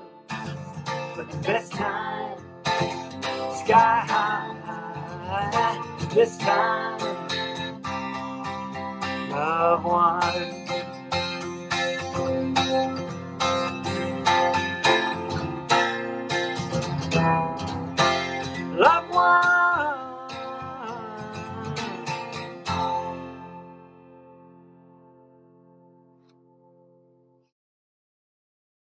for the best time. Sky high this time. of one.